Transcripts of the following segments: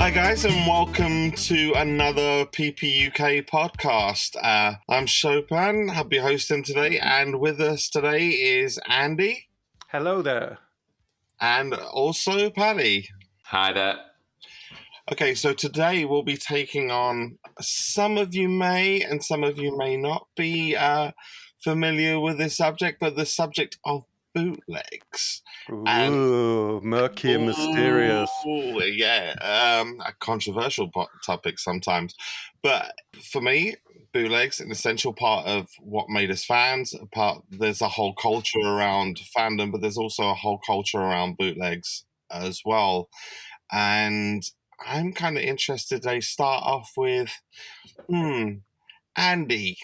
Hi guys, and welcome to another PPUK podcast. I'm Chopin, I'll be hosting today, and with us today is Andy. Hello there. And also Paddy. Hi there. Okay, so today we'll be taking on, some of you may and some of you may not be familiar with this subject, but the subject of bootlegs. Ooh, murky and mysterious. Ooh, yeah, a controversial topic sometimes. But for me, bootlegs, an essential part of what made us fans. There's a whole culture around fandom, but there's also a whole culture around bootlegs as well. And I'm kind of interested. They start off with, Andy,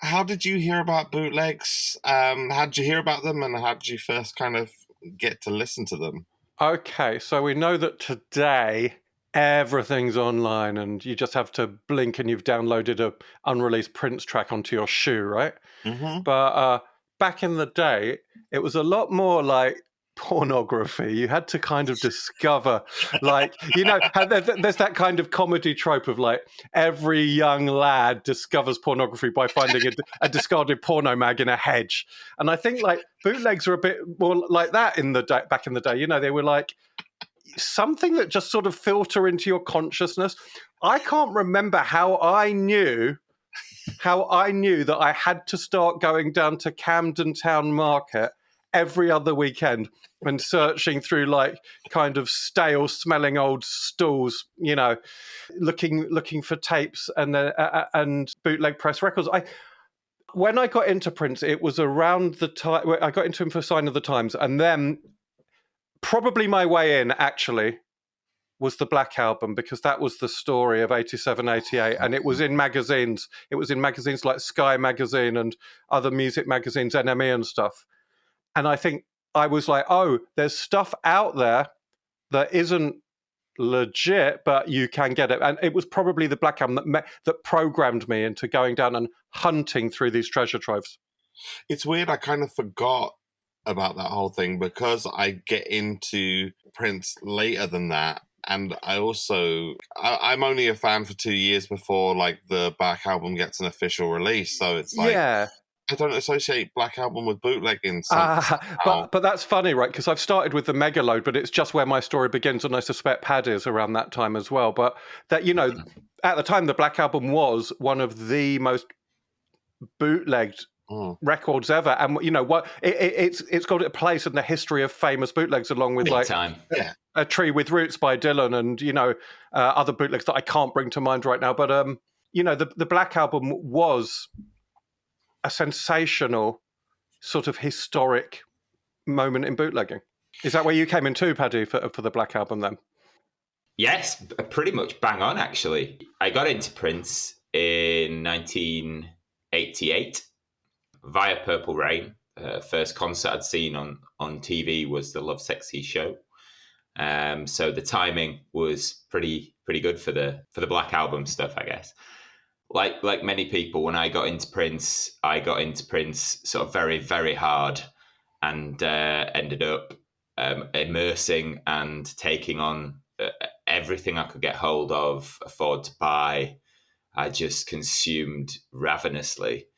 how did you hear about bootlegs? How did you hear about them, and how did you first kind of get to listen to them? Okay, so we know that today everything's online and you just have to blink and you've downloaded a unreleased Prince track onto your shoe, right? Mm-hmm. But back in the day, it was a lot more like pornography. You had to kind of discover, like, there's that kind of comedy trope of like every young lad discovers pornography by finding a discarded porno mag in a hedge. And I think like bootlegs are a bit more like that back in the day. They were like something that just sort of filter into your consciousness. I can't remember how I knew that I had to start going down to Camden Town Market every other weekend and searching through like kind of stale smelling old stalls, looking for tapes and bootleg press records. When I got into Prince, it was around the time I got into him for Sign of the Times, and then probably my way in actually was the Black Album, because that was the story of 87, 88, and it was in magazines. It was in magazines like Sky Magazine and other music magazines, NME and stuff. And I think I was like, oh, there's stuff out there that isn't legit, but you can get it. And it was probably the Black Album that programmed me into going down and hunting through these treasure troves. It's weird, I kind of forgot about that whole thing because I get into Prince later than that. And I'm only a fan for 2 years before like the Black Album gets an official release. So it's like, yeah. I don't associate Black Album with bootlegging. But that's funny, right? Because I've started with the Megaload, but it's just where my story begins, and I suspect Paddy is around that time as well. But that, at the time, the Black Album was one of the most bootlegged records ever, and what it's got a place in the history of famous bootlegs, along with A Tree with Roots by Dylan, and other bootlegs that I can't bring to mind right now. But the Black Album was a sensational sort of historic moment in bootlegging. Is that where you came in too, Paddy, for the Black Album then? Yes, pretty much bang on, actually. I got into Prince in 1988 via Purple Rain. First concert I'd seen on TV was the Love Sexy show. So the timing was pretty good for the Black Album stuff, I guess. Like many people, when I got into Prince sort of very, very hard, and ended up immersing and taking on everything I could get hold of, afford to buy. I just consumed ravenously.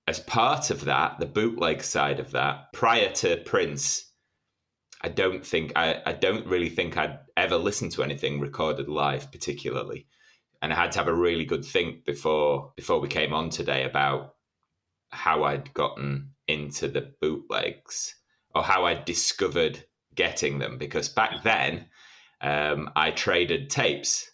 As part of that, the bootleg side of that, prior to Prince, I don't really think I'd ever listened to anything recorded live particularly. And I had to have a really good think before we came on today about how I'd gotten into the bootlegs, or how I discovered getting them. Because back then, I traded tapes.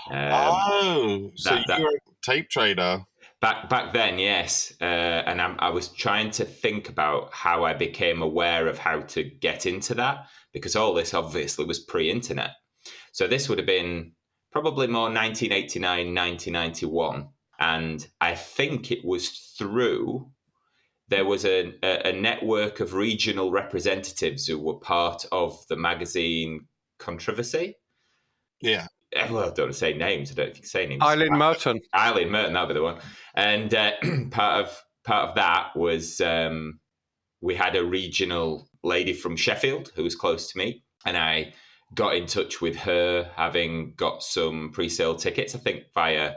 So you were a tape trader. Back then, yes. And I was trying to think about how I became aware of how to get into that, because all this obviously was pre-internet. So this would have been probably more 1989, 1991. And I think it was there was a network of regional representatives who were part of the magazine Controversy. Yeah. Well, I don't want to say names. I don't know if you can say names. Eileen Merton, that'll be the one. And part of that was we had a regional lady from Sheffield who was close to me, and I got in touch with her, having got some pre-sale tickets, I think via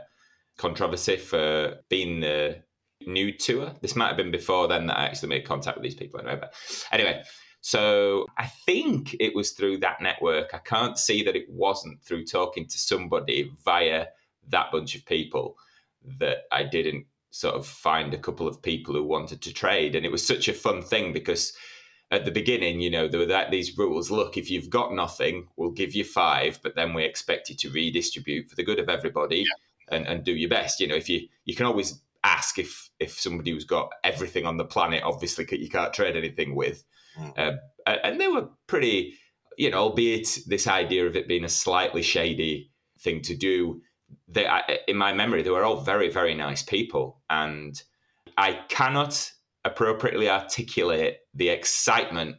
Controversy for being the nude tour. This might have been before then that I actually made contact with these people. Anyway, so I think it was through that network. I can't see that it wasn't through talking to somebody via that bunch of people that I didn't sort of find a couple of people who wanted to trade. And it was such a fun thing because at the beginning, there were these rules. Look, if you've got nothing, we'll give you 5, but then we expect you to redistribute for the good of everybody and do your best. If you can always ask if somebody who's got everything on the planet, obviously you can't trade anything with. And they were pretty, albeit this idea of it being a slightly shady thing to do, in my memory, they were all very, very nice people. And I cannot appropriately articulate the excitement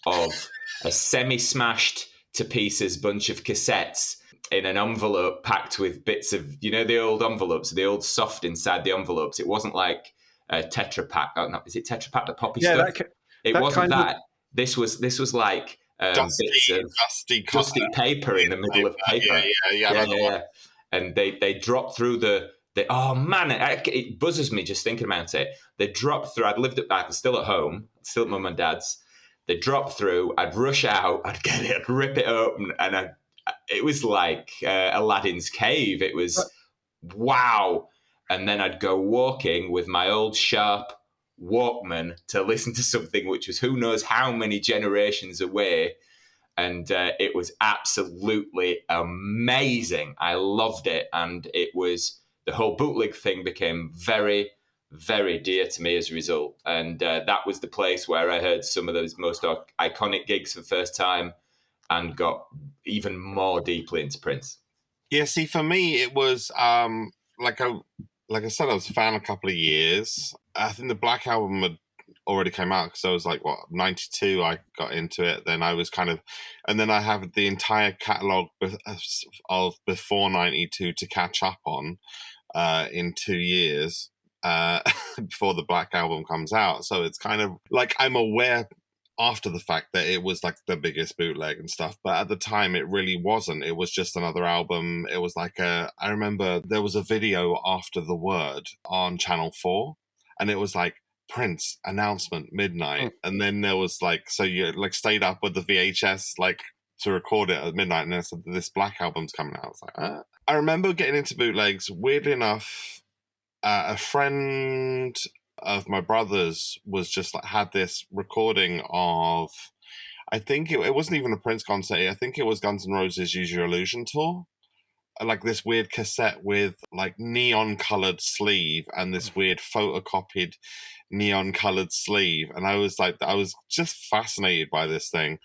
of a semi-smashed to pieces bunch of cassettes in an envelope packed with bits of, the old envelopes, the old soft inside the envelopes. It wasn't like a Tetra Pak. Oh, no, is it Tetra Pak, the poppy stuff? It wasn't that. This was like bits of dusty paper in the middle of paper. Yeah. And they dropped through oh man, it buzzes me just thinking about it. They dropped through. I was still at home, still at mum and dad's. They dropped through. I'd rush out. I'd get it. I'd rip it open, and it was like Aladdin's cave. It was wow. And then I'd go walking with my old sharp Walkman to listen to something which was who knows how many generations away. And it was absolutely amazing. I loved it. And it was, the whole bootleg thing became very, very dear to me as a result. And that was the place where I heard some of those most iconic gigs for the first time and got even more deeply into Prince. Yeah, see, for me, it was like I said, I was a fan a couple of years. I think the Black Album had already came out because I was like, 92 I got into it. Then I was and then I have the entire catalogue of before 92 to catch up on in 2 years before the Black Album comes out. So it's kind of like I'm aware after the fact that it was like the biggest bootleg and stuff, but at the time it really wasn't. It was just another album. It was like I remember there was a video after The Word on Channel 4 and it was like Prince announcement midnight, and then there was like, so you like stayed up with the VHS like to record it at midnight, and then said this Black Album's coming out. I was like, I remember getting into bootlegs. Weirdly enough, a friend of my brother's was just like had this recording of, I think it wasn't even a Prince concert. I think it was Guns N' Roses' Use Your Illusion tour. Like this weird cassette with like neon colored sleeve and this weird photocopied neon colored sleeve. And I was just fascinated by this thing.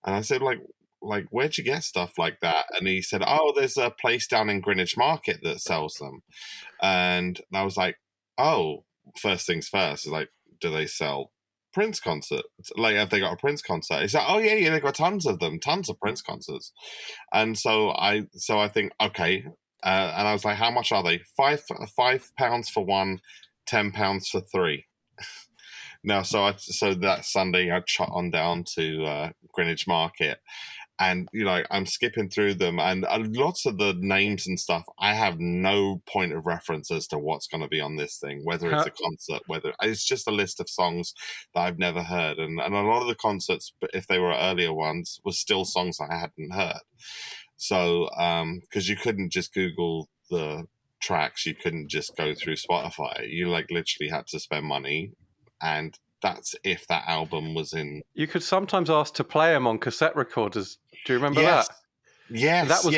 And I said, like, where'd you get stuff like that? And he said, oh, there's a place down in Greenwich Market that sells them. And I was like, oh, first things first, like, do they sell Prince concerts? Like, have they got a Prince concert? He's like, oh yeah, they've got tons of them, tons of Prince concerts. And so I think, okay. And I was like, how much are they? £5 for one, £10 for three. No, so that Sunday I shot on down to Greenwich Market, and I'm skipping through them, and lots of the names and stuff I have no point of reference as to what's going to be on this thing, whether it's a concert, whether it's just a list of songs that I've never heard, and a lot of the concerts, if they were earlier ones, were still songs I hadn't heard. So because you couldn't just Google the tracks, you couldn't just go through Spotify, you like literally had to spend money. And that's if that album was in. You could sometimes ask to play them on cassette recorders. Do you remember that? Yes. That was,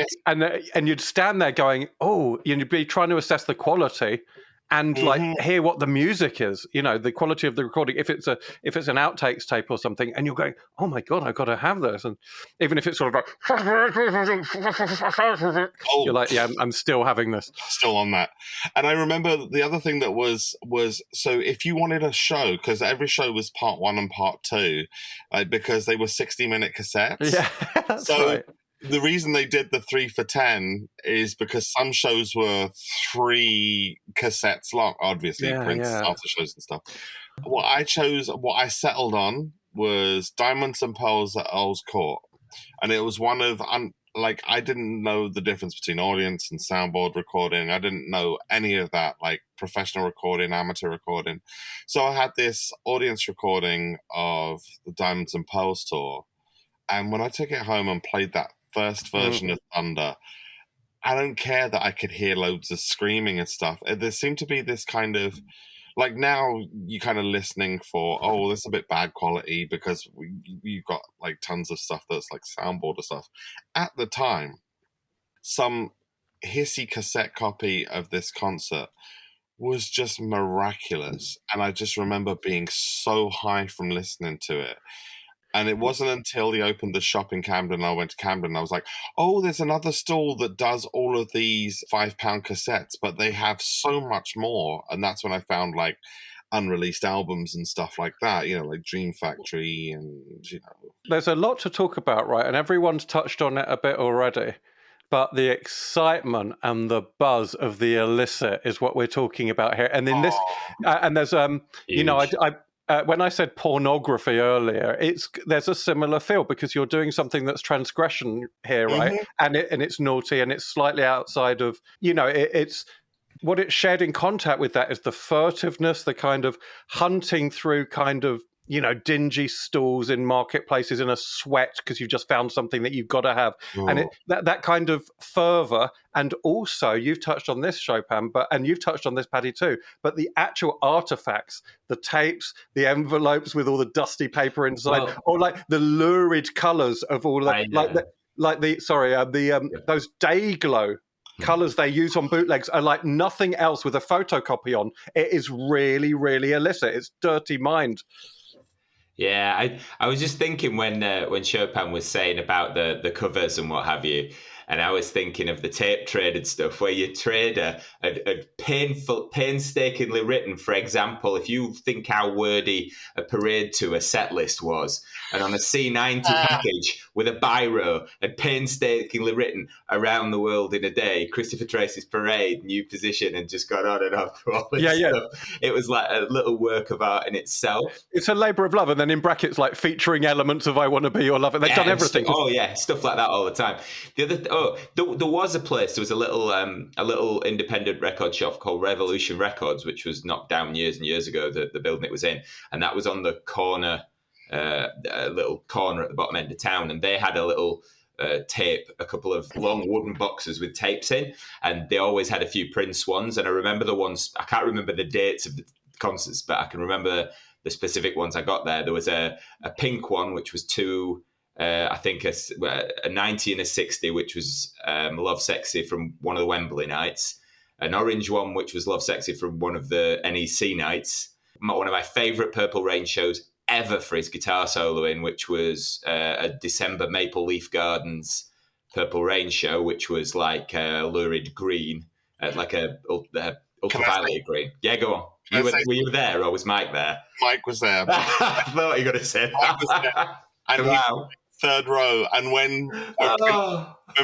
and you'd stand there going, oh, you'd be trying to assess the quality and like hear what the music is, the quality of the recording. If it's an outtakes tape or something, and you're going, oh my God, I've got to have this. And even if it's sort of like, you're like, yeah, I'm still having this. Still on that. And I remember the other thing that was so if you wanted a show, because every show was part 1 and part 2, because they were 60-minute cassettes. Yeah, that's right. The reason they did the 3 for 10 is because some shows were 3 cassettes long, obviously, Prince after shows and stuff. What I settled on was Diamonds and Pearls at Earl's Court. and it was one of like, I didn't know the difference between audience and soundboard recording. I didn't know any of that, like professional recording, amateur recording. So I had this audience recording of the Diamonds and Pearls tour. And when I took it home and played that first version of Thunder, I don't care that I could hear loads of screaming and stuff. There seemed to be this kind of, like, now you kind of listening for, oh, this is a bit bad quality because you've got like tons of stuff that's like soundboard or stuff. At the time, some hissy cassette copy of this concert was just miraculous. And I just remember being so high from listening to it. And it wasn't until he opened the shop in Camden, I went to Camden, I was like, oh, there's another stall that does all of these £5 cassettes, but they have so much more. And that's when I found like unreleased albums and stuff like that, you know, like Dream Factory and, you know. There's a lot to talk about, right? And everyone's touched on it a bit already. But the excitement and the buzz of the illicit is what we're talking about here. And in this, and there's, you know, when I said pornography earlier, there's a similar feel because you're doing something that's transgression here, right? And it's naughty and it's slightly outside of, you know, it's what it's shared in contact with. That is the furtiveness, the kind of hunting through kind of, you know, dingy stalls in marketplaces in a sweat because you've just found something that you've got to have. And that kind of fervor. And also, you've touched on this, Chopin, and you've touched on this, Paddy, too, but the actual artifacts, the tapes, the envelopes with all the dusty paper inside, or like the lurid colours of all that, those day glow colours they use on bootlegs are like nothing else with a photocopy on. It is really, really illicit. It's dirty mind. Yeah, I was just thinking when Chopin was saying about the covers and what have you, and I was thinking of the tape trade and stuff where you trade a painstakingly written, for example, if you think how wordy a Parade Tour set list was, and on a C90 package with a biro and painstakingly written around the world in a day, Christopher Tracy's Parade, new position, and just gone on and on for all this stuff. It was like a little work of art in itself. It's a labour of love, and then in brackets, like featuring elements of I Want to Be Your Lover. They've done everything. Stuff like that all the time. There was a place. There was a little independent record shop called Revolution Records, which was knocked down years and years ago. The building it was in, and that was on the corner, a little corner at the bottom end of town, and they had a little tape, a couple of long wooden boxes with tapes in, and they always had a few Prince ones. And I remember the ones. I can't remember the dates of the concerts, but I can remember the specific ones I got there. There was a pink one, which was two. I think a 90 and a 60, which was Love Sexy from one of the Wembley nights. An orange one, which was Love Sexy from one of the NEC nights. One of my favourite Purple Rain shows ever for his guitar solo in, which was a December Maple Leaf Gardens Purple Rain show, which was like a lurid green, like a ultraviolet green. Yeah, go on. Were you there, or was Mike there? Mike was there. I thought you were going to say that. And wow. Third row, and when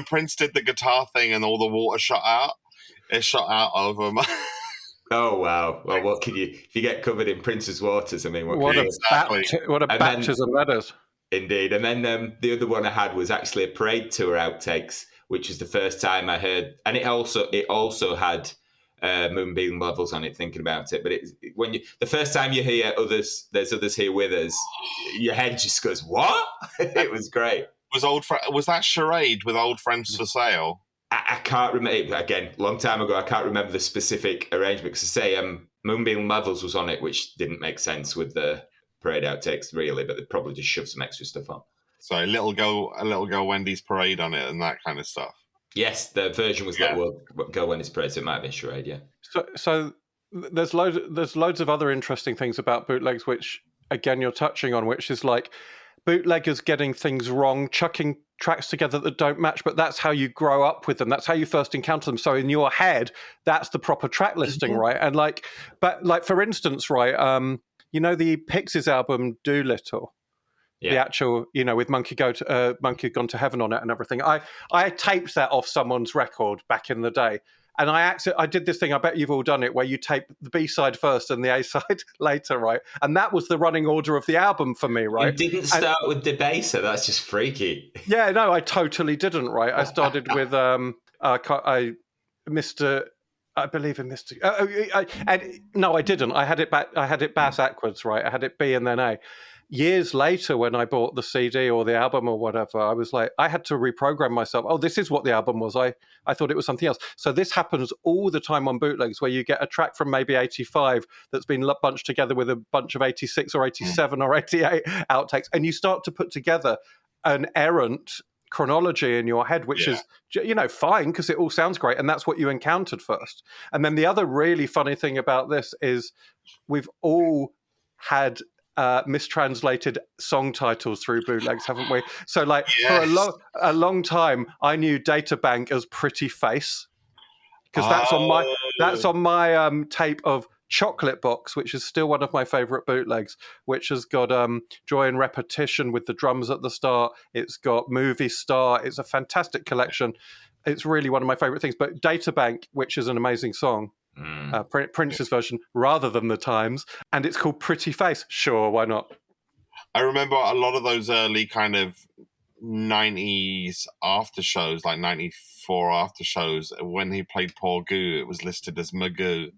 Prince did the guitar thing and all the water shot out, it shot out over him. Oh wow! Well, what can you? If you get covered in Prince's waters, I mean, what a baptism that is. Indeed, and then the other one I had was actually a Parade Tour outtakes, which was the first time I heard, and it also had Moonbeam Levels on it. Thinking about it, but the first time you hear there's others here with us, your head just goes, "What?" It was great. Was that Charade with Old Friends for Sale? I can't remember. Again, long time ago. I can't remember the specific arrangement. Because I say Moonbeam Levels was on it, which didn't make sense with the Parade outtakes really, but they probably just shoved some extra stuff on. So a little girl Wendy's Parade on it and that kind of stuff. Yes, the version was Little Girl Wendy's Parade, so it might have been Charade, yeah. So there's loads of other interesting things about bootlegs, which again you're touching on, which is like bootleggers getting things wrong, chucking tracks together that don't match, but that's how you grow up with them. That's how you first encounter them. So in your head, that's the proper track listing, right? And but for instance, right, you know the Pixies album Doolittle. Yeah. The actual, you know, with Monkey Gone to Heaven on it and everything. I taped that off someone's record back in the day, And I did this thing, I bet you've all done it, where you tape the B-side first and the A-side later, right? And that was the running order of the album for me, right? You didn't start with the baser. That's just freaky. Yeah, no, I totally didn't, right? I started with Mr. I believe in Mr. No, I didn't. I had it back. I had it backwards, right? I had it B and then A. Years later, when I bought the CD or the album or whatever, I was like, I had to reprogram myself. Oh, this is what the album was. I thought it was something else. So this happens all the time on bootlegs, where you get a track from maybe 85 that's been bunched together with a bunch of 86 or 87 or 88 outtakes, and you start to put together an errant chronology in your head, which is, fine, because it all sounds great, and that's what you encountered first. And then the other really funny thing about this is we've all had mistranslated song titles through bootlegs, haven't we? So for a long time I knew Databank as Pretty Face, because that's on my tape of Chocolate Box, which is still one of my favorite bootlegs, which has got Joy and Repetition with the drums at the start. It's got Movie Star. It's a fantastic collection. It's really one of my favorite things. But Databank, which is an amazing song, Prince's version rather than the Times, and it's called Pretty Face. Sure, why not? I remember a lot of those early kind of 90s after shows, like 94 after shows. When he played Paul Goo, it was listed as Magoo.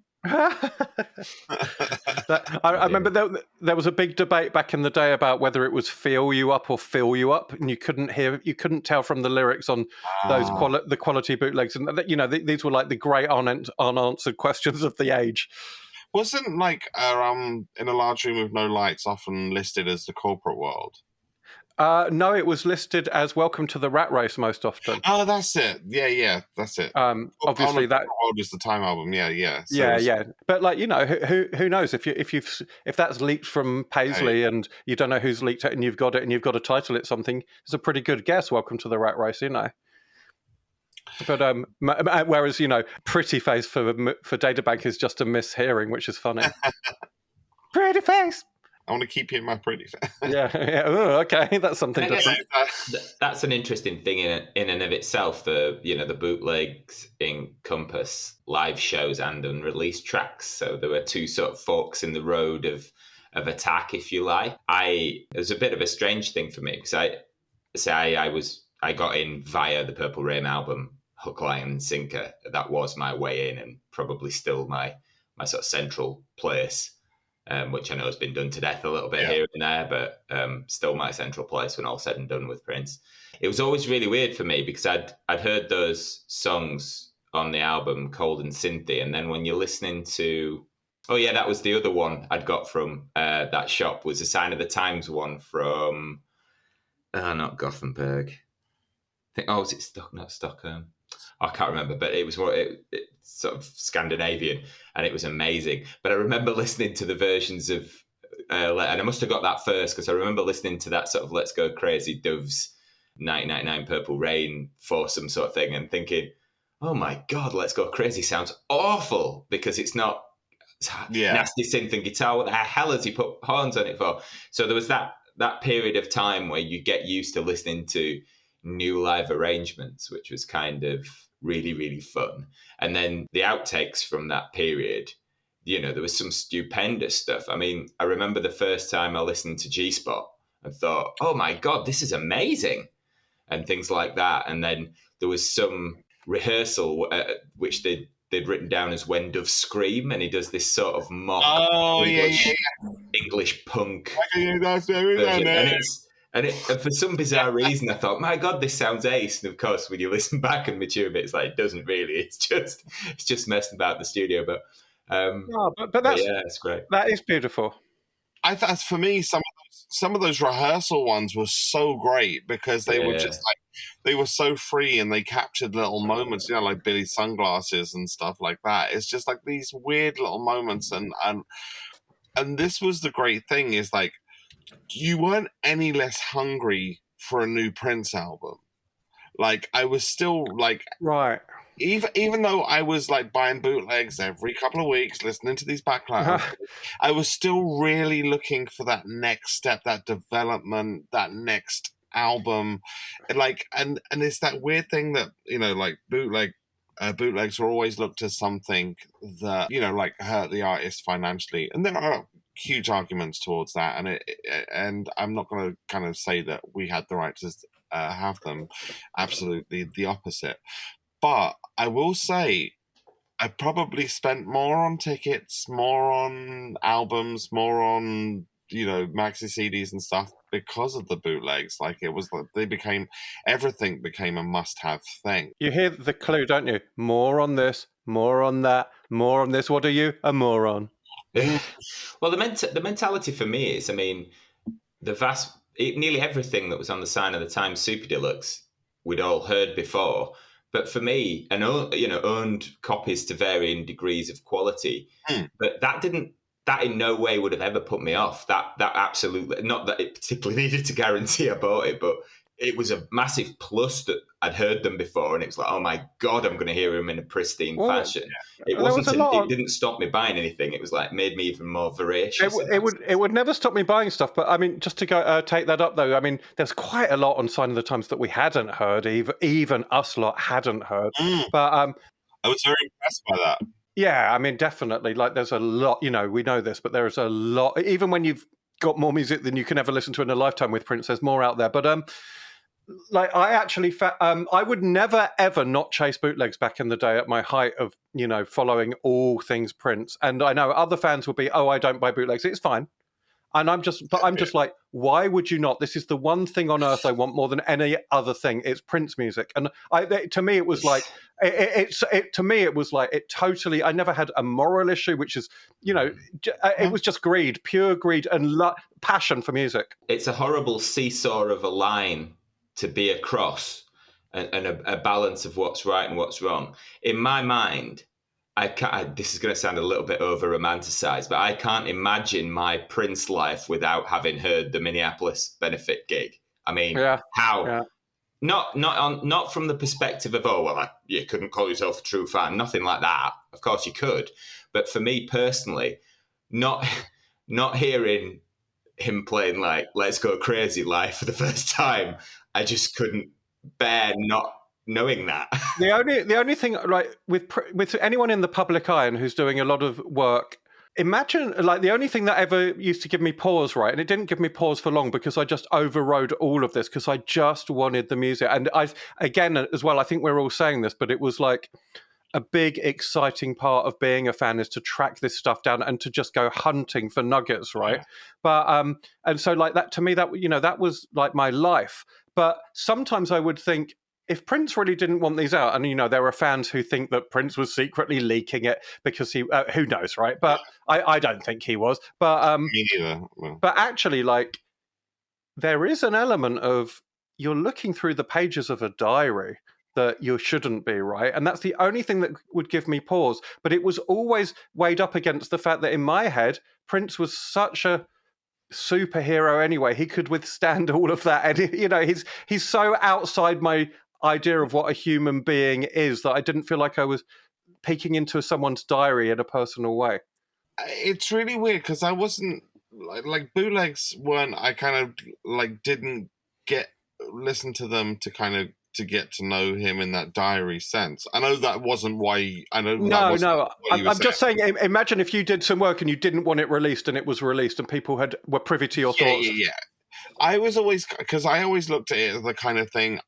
I remember there was a big debate back in the day about whether it was Feel You Up or Fill You Up, and you couldn't tell from the lyrics on those the quality bootlegs, and these were like the great unanswered questions of the age. Wasn't In a Large Room with No Lights often listed as The Corporate World? No, it was listed as Welcome to the Rat Race most often. Oh, that's it. Yeah, that's it. Obviously, that World is the Time album. Yeah. So yeah. But who knows if that's leaked from Paisley and you don't know who's leaked it and you've got to title it something, it's a pretty good guess. Welcome to the Rat Race, But whereas Pretty Face for Databank is just a mishearing, which is funny. Pretty Face. I want to keep you in my pretty face. Yeah. Oh, okay, that's something different. That's an interesting thing in and of itself. The bootlegs encompass live shows and unreleased tracks. So there were two sort of forks in the road of attack, if you like. It was a bit of a strange thing for me because I got in via the Purple Rain album, hook, line, and sinker. That was my way in, and probably still my sort of central place. Which I know has been done to death a little bit here and there, but still my central place when all said and done with Prince. It was always really weird for me because I'd heard those songs on the album, Cold and Synthy, and then when you're listening to... Oh yeah, that was the other one I'd got from that shop, was a Sign of the Times one from... not Gothenburg. Was it Stockholm? I can't remember, but it was sort of Scandinavian, and it was amazing. But I remember listening to the versions of, and I must have got that first because I remember listening to that sort of Let's Go Crazy Doves 1999 Purple Rain foursome sort of thing and thinking, oh my God, Let's Go Crazy sounds awful because it's not nasty synth and guitar. What the hell has he put horns on it for? So there was that period of time where you get used to listening to new live arrangements, which was kind of really, really fun. And then the outtakes from that period, there was some stupendous stuff. I mean, I remember the first time I listened to G-Spot and thought, oh my God, this is amazing, and things like that. And then there was some rehearsal which they'd written down as When Doves Scream, and he does this sort of mock English punk version. And for some bizarre reason, I thought, my God, this sounds ace. And of course, when you listen back and mature a bit, it's like, it doesn't really. It's just messing about the studio. But that's, it's great. That is beautiful. I thought, for me, some of those rehearsal ones were so great because they were just they were so free and they captured little moments, like Billy's Sunglasses and stuff like that. It's just like these weird little moments. And this was the great thing is like, you weren't any less hungry for a new Prince album. Like I was still like, right. Even though I was like buying bootlegs every couple of weeks, listening to these backgrounds, I was still really looking for that next step, that development, that next album. And it's that weird thing that, like bootleg bootlegs were always looked as something that, like hurt the artist financially. And there are huge arguments towards that. And I'm not going to kind of say that we had the right to have them. Absolutely the opposite. But I will say, I probably spent more on tickets, more on albums, more on, maxi CDs and stuff because of the bootlegs. Like, it was like everything became a must-have thing. You hear the clue, don't you? More on this, more on that, more on this. What are you? A moron. Well, the mentality for me is, I mean, nearly everything that was on the sign of the Times Super Deluxe we'd all heard before. But for me, owned copies to varying degrees of quality. But that in no way would have ever put me off. That absolutely, not that it particularly needed to guarantee I bought it, but it was a massive plus that I'd heard them before, and it was like, oh my God, I'm going to hear them in a pristine fashion. It didn't stop me buying anything. It was like made me even more voracious. It would never stop me buying stuff. But I mean, just to take that up though, I mean, there's quite a lot on Sign of the Times that we hadn't heard, even us lot hadn't heard. But I was very impressed by that. Yeah, I mean, definitely. Like, there's a lot. We know this, but there is a lot. Even when you've got more music than you can ever listen to in a lifetime with Prince, there's more out there. But like, I actually, I would never ever not chase bootlegs back in the day at my height of, following all things Prince. And I know other fans will be, oh, I don't buy bootlegs. It's fine. And I'm just like, why would you not? This is the one thing on earth I want more than any other thing. It's Prince music. And to me, it was like, it totally, I never had a moral issue, which is, it was just greed, pure greed and passion for music. It's a horrible seesaw of a line to be across, and a balance of what's right and what's wrong. In my mind, this is going to sound a little bit over-romanticized, but I can't imagine my Prince life without having heard the Minneapolis benefit gig. I mean, how? Yeah. Not from the perspective of, you couldn't call yourself a true fan, nothing like that. Of course you could. But for me personally, not hearing him playing like Let's Go Crazy live for the first time, I just couldn't bear not knowing that. The only thing, right, with anyone in the public eye and who's doing a lot of work, imagine, like, the only thing that ever used to give me pause, right, and it didn't give me pause for long because I just overrode all of this because I just wanted the music. And again, as well, I think we're all saying this, but it was like a big, exciting part of being a fan is to track this stuff down and to just go hunting for nuggets, right? Yeah. But and so, like, that to me, that that was like my life. But sometimes I would think, if Prince really didn't want these out, and there are fans who think that Prince was secretly leaking it because he, who knows, right? But I don't think he was. But me neither. Well. But actually, like, there is an element of you're looking through the pages of a diary that you shouldn't be, right? And that's the only thing that would give me pause. But it was always weighed up against the fact that in my head, Prince was such a superhero anyway. He could withstand all of that, and he's so outside my idea of what a human being is that I didn't feel like I was peeking into someone's diary in a personal way. It's really weird because I wasn't like bootlegs weren't. I kind of like didn't listen to them to get to know him in that diary sense. I know that wasn't why. No. I'm just saying. Imagine if you did some work and you didn't want it released, and it was released, and people were privy to your thoughts. Yeah. I was always, because I always looked at it as the kind of thing.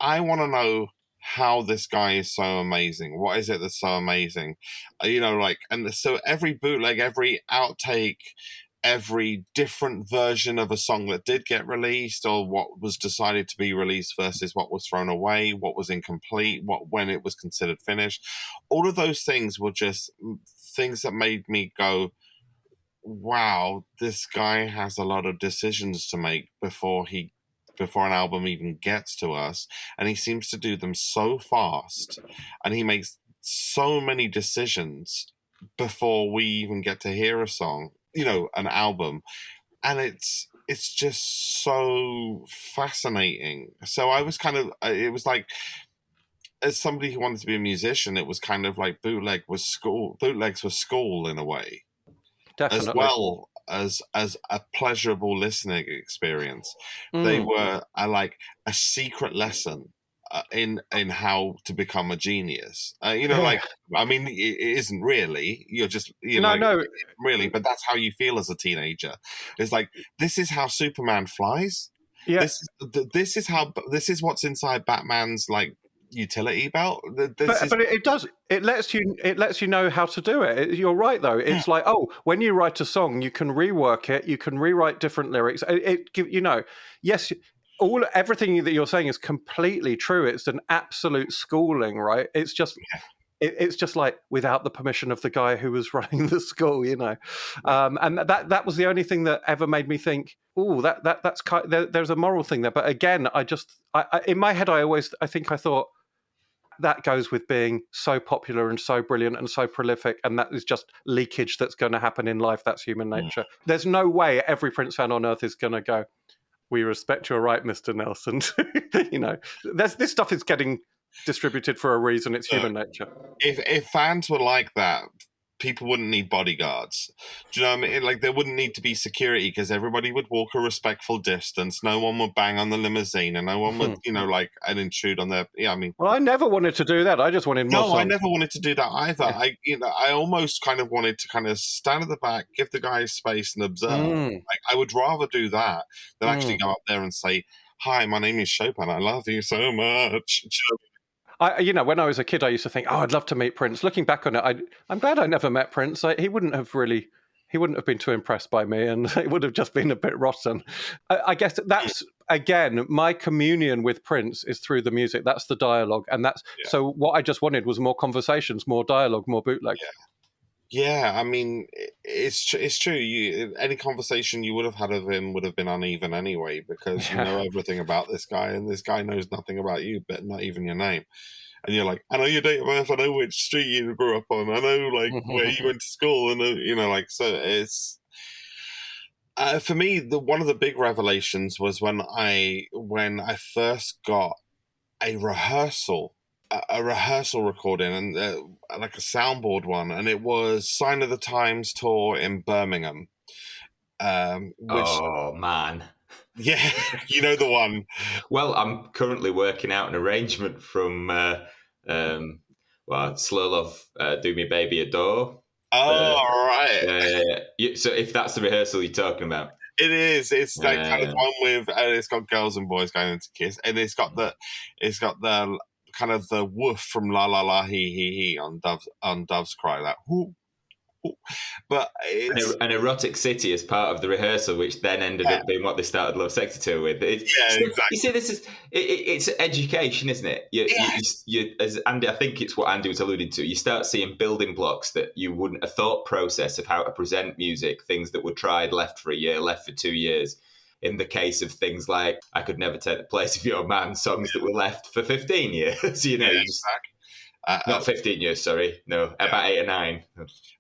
I want to know how this guy is so amazing. What is it that's so amazing? And so every bootleg, every outtake, every different version of a song that did get released, or what was decided to be released versus what was thrown away, what was incomplete, when it was considered finished, all of those things were just things that made me go, wow, this guy has a lot of decisions to make before an album even gets to us, and he seems to do them so fast, and he makes so many decisions before we even get to hear a song, an album, and it's just so fascinating. So I was it was like, as somebody who wanted to be a musician, it was kind of like bootlegs were school in a way. Definitely. As well as a pleasurable listening experience. They were like a secret lesson in how to become a genius. Like, I mean, it isn't really. You're just, no, really, but that's how you feel as a teenager. It's like, this is how Superman flies. Yeah. This is what's inside Batman's like utility belt. But it does. It lets you know how to do it. You're right, though. It's like, when you write a song, you can rework it. You can rewrite different lyrics. Yes, everything that you're saying is completely true. It's an absolute schooling, right? It's just. It's just like without the permission of the guy who was running the school, and that was the only thing that ever made me think, that's kind. There's a moral thing there. But again, I in my head, I thought that goes with being so popular and so brilliant and so prolific, and that is just leakage that's going to happen in life. That's human nature. There's no way every Prince fan on earth is going to go, "We respect your right, Mr. Nelson." This stuff is getting distributed for a reason. It's human nature. If fans were like that, people wouldn't need bodyguards. Do you know what I mean? Like, there wouldn't need to be security because everybody would walk a respectful distance. No one would bang on the limousine, and no one would, and intrude on their. Yeah, I mean. Well, I never wanted to do that. I just wanted more. No, I never wanted to do that either. I almost kind of wanted to kind of stand at the back, give the guy space, and observe. Like, I would rather do that than actually go up there and say, "Hi, my name is Chopin. I love you so much." When I was a kid, I used to think, I'd love to meet Prince. Looking back on it, I'm glad I never met Prince. He wouldn't have been too impressed by me, and it would have just been a bit rotten. I guess that's, again, my communion with Prince is through the music. That's the dialogue. And so what I just wanted was more conversations, more dialogue, more bootleg. Yeah, I mean, it's true. Any conversation you would have had with him would have been uneven anyway, because you know everything about this guy, and this guy knows nothing about you, but not even your name. And you're like, I know your date of birth, I know which street you grew up on, I know like where you went to school, and so it's. For me, one of the big revelations was when I first got a rehearsal recording, and like a soundboard one, and it was Sign of the Times tour in Birmingham. Oh man, yeah, you know the one. Well, I'm currently working out an arrangement from Slow Love, Do Me Baby Adore. Right. So if that's the rehearsal you're talking about. It is. It's like kind of one with, it's got girls and boys going into kiss, and it's got the kind of the woof from La La La He He on Dove's Cry, that whoo. But it's an erotic city as part of the rehearsal, which then ended up being what they started Love Sexy Tour with. Exactly. You see, this is it's education, isn't it? You, as Andy, I think it's what Andy was alluding to. You start seeing building blocks that you wouldn't, a thought process of how to present music, things that were tried, left for a year, left for 2 years. In the case of things like I Could Never Take the Place of Your Man, songs that were left for 15 years. Exactly. Not 15 years, sorry. No, about 8 or 9.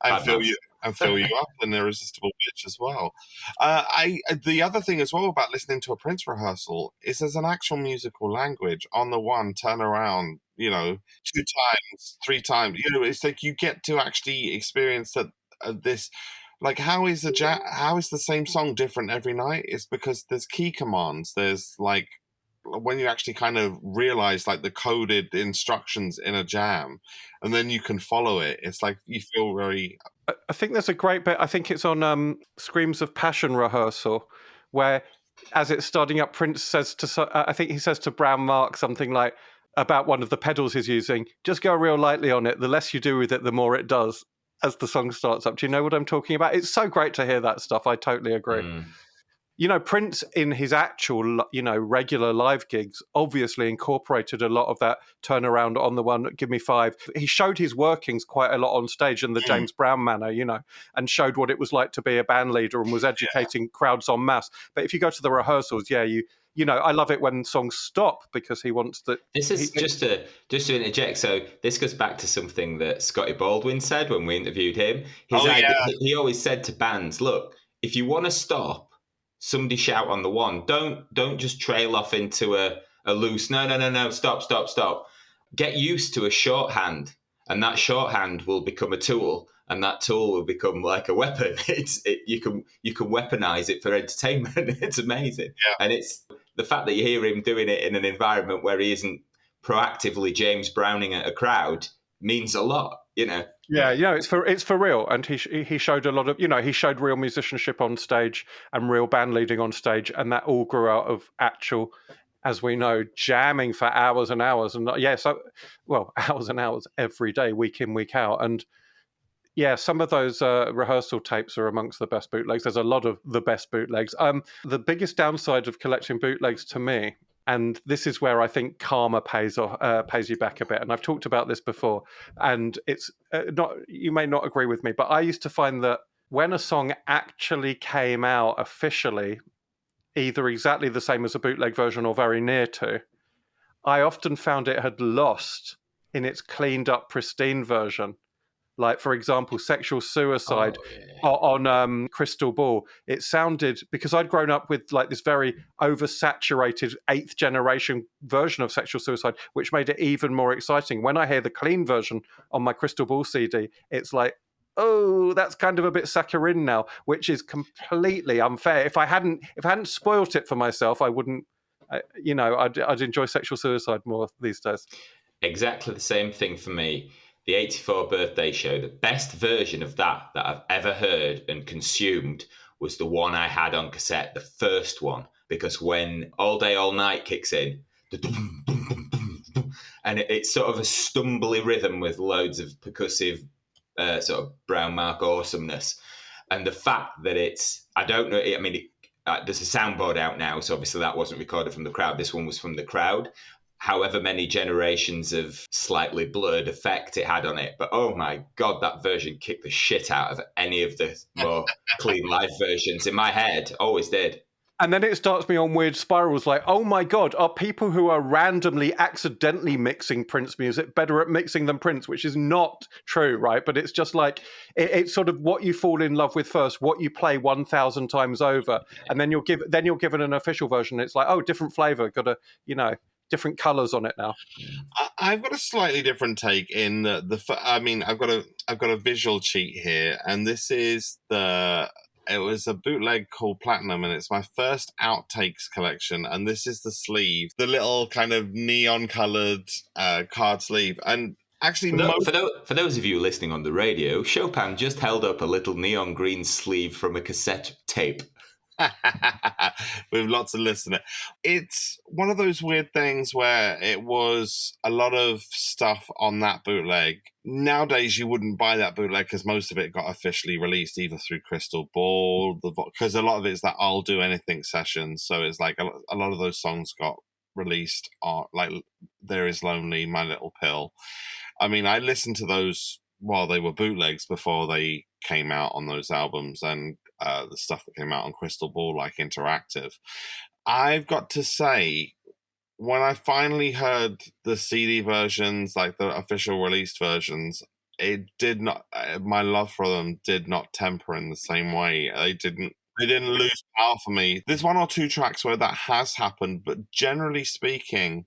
And fill you up, and Irresistible Bitch as well. The other thing as well about listening to a Prince rehearsal is there's an actual musical language on the one, turn around, 2 times, 3 times. It's like you get to actually experience this. Like, how is the same song different every night? It's because there's key commands. There's like, when you actually kind of realize like the coded instructions in a jam, and then you can follow it, it's like you feel very. I think there's a great bit. I think it's on Screams of Passion rehearsal, where as it's starting up, Prince says I think he says to Brown Mark something like about one of the pedals he's using, just go real lightly on it. The less you do with it, the more it does. As the song starts up, do you know what I'm talking about? It's so great to hear that stuff. I totally agree. Prince in his actual, regular live gigs obviously incorporated a lot of that turnaround on the one, Give Me 5. He showed his workings quite a lot on stage in the James Brown manner, and showed what it was like to be a band leader and was educating crowds en masse. But if you go to the rehearsals, I love it when songs stop because he wants that. This is just to interject. So this goes back to something that Scotty Baldwin said when we interviewed him. He always said to bands, look, if you want to stop, somebody shout on the one. Don't just trail off into a loose. No. Stop. Get used to a shorthand, and that shorthand will become a tool, and that tool will become like a weapon. You can weaponize it for entertainment. It's amazing, and it's the fact that you hear him doing it in an environment where he isn't proactively James Browning at a crowd means a lot, you know. Yeah, it's for real, and he showed a lot of, he showed real musicianship on stage and real band leading on stage, and that all grew out of actual, as we know, jamming for hours and hours, and hours and hours every day, week in, week out, and yeah, some of those rehearsal tapes are amongst the best bootlegs. There's a lot of the best bootlegs. The biggest downside of collecting bootlegs to me, and this is where I think karma pays you back a bit, and I've talked about this before, and it's not, you may not agree with me, but I used to find that when a song actually came out officially, either exactly the same as a bootleg version or very near to, I often found it had lost in its cleaned up, pristine version. Like, for example, Sexual Suicide on Crystal Ball. It sounded, because I'd grown up with like this very oversaturated 8th generation version of Sexual Suicide, which made it even more exciting. When I hear the clean version on my Crystal Ball CD, it's like, oh, that's kind of a bit saccharine now, which is completely unfair. If I hadn't spoilt it for myself, I wouldn't, I'd enjoy Sexual Suicide more these days. Exactly the same thing for me. The 84 birthday show, the best version of that I've ever heard and consumed was the one I had on cassette, the first one, because when All Day All Night kicks in, and it's sort of a stumbly rhythm with loads of percussive sort of brown mark awesomeness, and the fact that it's, I don't know, there's a soundboard out now, so obviously that wasn't recorded from the crowd. This one was from the crowd. However many generations of slightly blurred effect it had on it. But oh my God, that version kicked the shit out of any of the more clean live versions in my head. Always did. And then it starts me on weird spirals like, oh my God, are people who are randomly, accidentally mixing Prince music better at mixing than Prince, which is not true, right? But it's just like, it's sort of what you fall in love with first, what you play 1,000 times over. And then you're given an official version. It's like, oh, different flavor, got a, different colors on it now. I've got a slightly different take in I've got a visual cheat here, and this is it was a bootleg called Platinum, and it's my first outtakes collection, and this is the sleeve, the little kind of neon colored card sleeve. And actually, for those of you listening on the radio, Chopin just held up a little neon green sleeve from a cassette tape. With lots of listeners. It's one of those weird things where it was a lot of stuff on that bootleg. Nowadays, you wouldn't buy that bootleg because most of it got officially released either through Crystal Ball, because a lot of it's that I'll Do Anything sessions. So it's like a lot of those songs got released, like There Is Lonely, My Little Pill. I mean, I listened to those while they were bootlegs before they came out on those albums, and the stuff that came out on Crystal Ball, like Interactive. I've got to say, when I finally heard the CD versions, like the official released versions, it did not, my love for them did not temper in the same way. They didn't lose power for me. There's one or two tracks where that has happened, but generally speaking,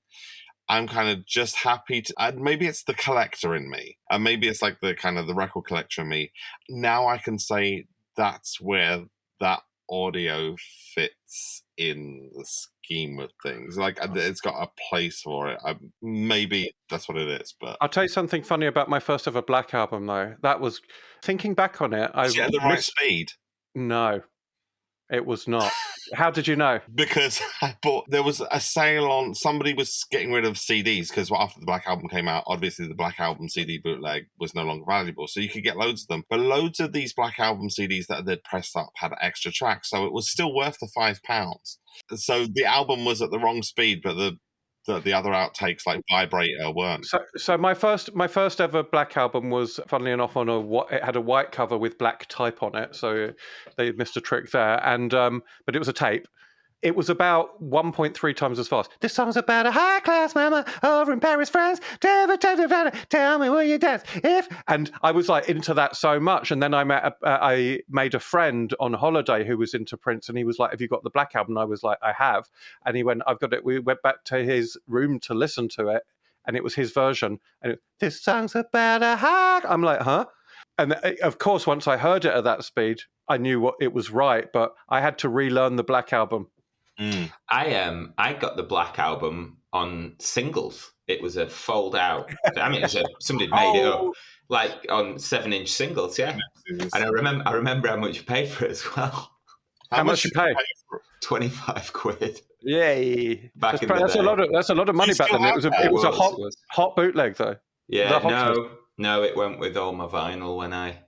I'm kind of just happy to, maybe it's the collector in me, and maybe it's like the kind of the record collector in me. Now I can say that's where that audio fits in the scheme of things. Like, it's got a place for it. Maybe that's what it is. But I'll tell you something funny about my first ever Black album, though. That was, thinking back on it, was it at the right speed? No, it was not. How did you know? Because there was a sale on, somebody was getting rid of CDs, because after the Black Album came out, obviously the Black Album CD bootleg was no longer valuable, so you could get loads of them. But loads of these Black Album CDs that they'd pressed up had extra tracks, so it was still worth the £5. So the album was at the wrong speed, but the other outtakes like Vibrator weren't. So my first ever Black album was, funnily enough, it had a white cover with black type on it, so they missed a trick there. And but it was a tape. It was about 1.3 times as fast. This song's about a high class mama over in Paris, France. Tell me will you dance if? And I was like into that so much. And then I made a friend on holiday who was into Prince, and he was like, "Have you got the Black album?" And I was like, "I have." And he went, "I've got it." We went back to his room to listen to it, and it was his version. And this song's about a high. I'm like, huh? And of course, once I heard it at that speed, I knew it was right. But I had to relearn the Black album. I got the Black album on singles. It was a fold out. I mean, somebody made it up, like on 7-inch singles. Yeah, and I remember how much you paid for it as well. How much you pay? 25 quid. Yay! Back in the That's day. a lot of money back then. It was a hot bootleg though. Yeah, no, it went with all my vinyl when I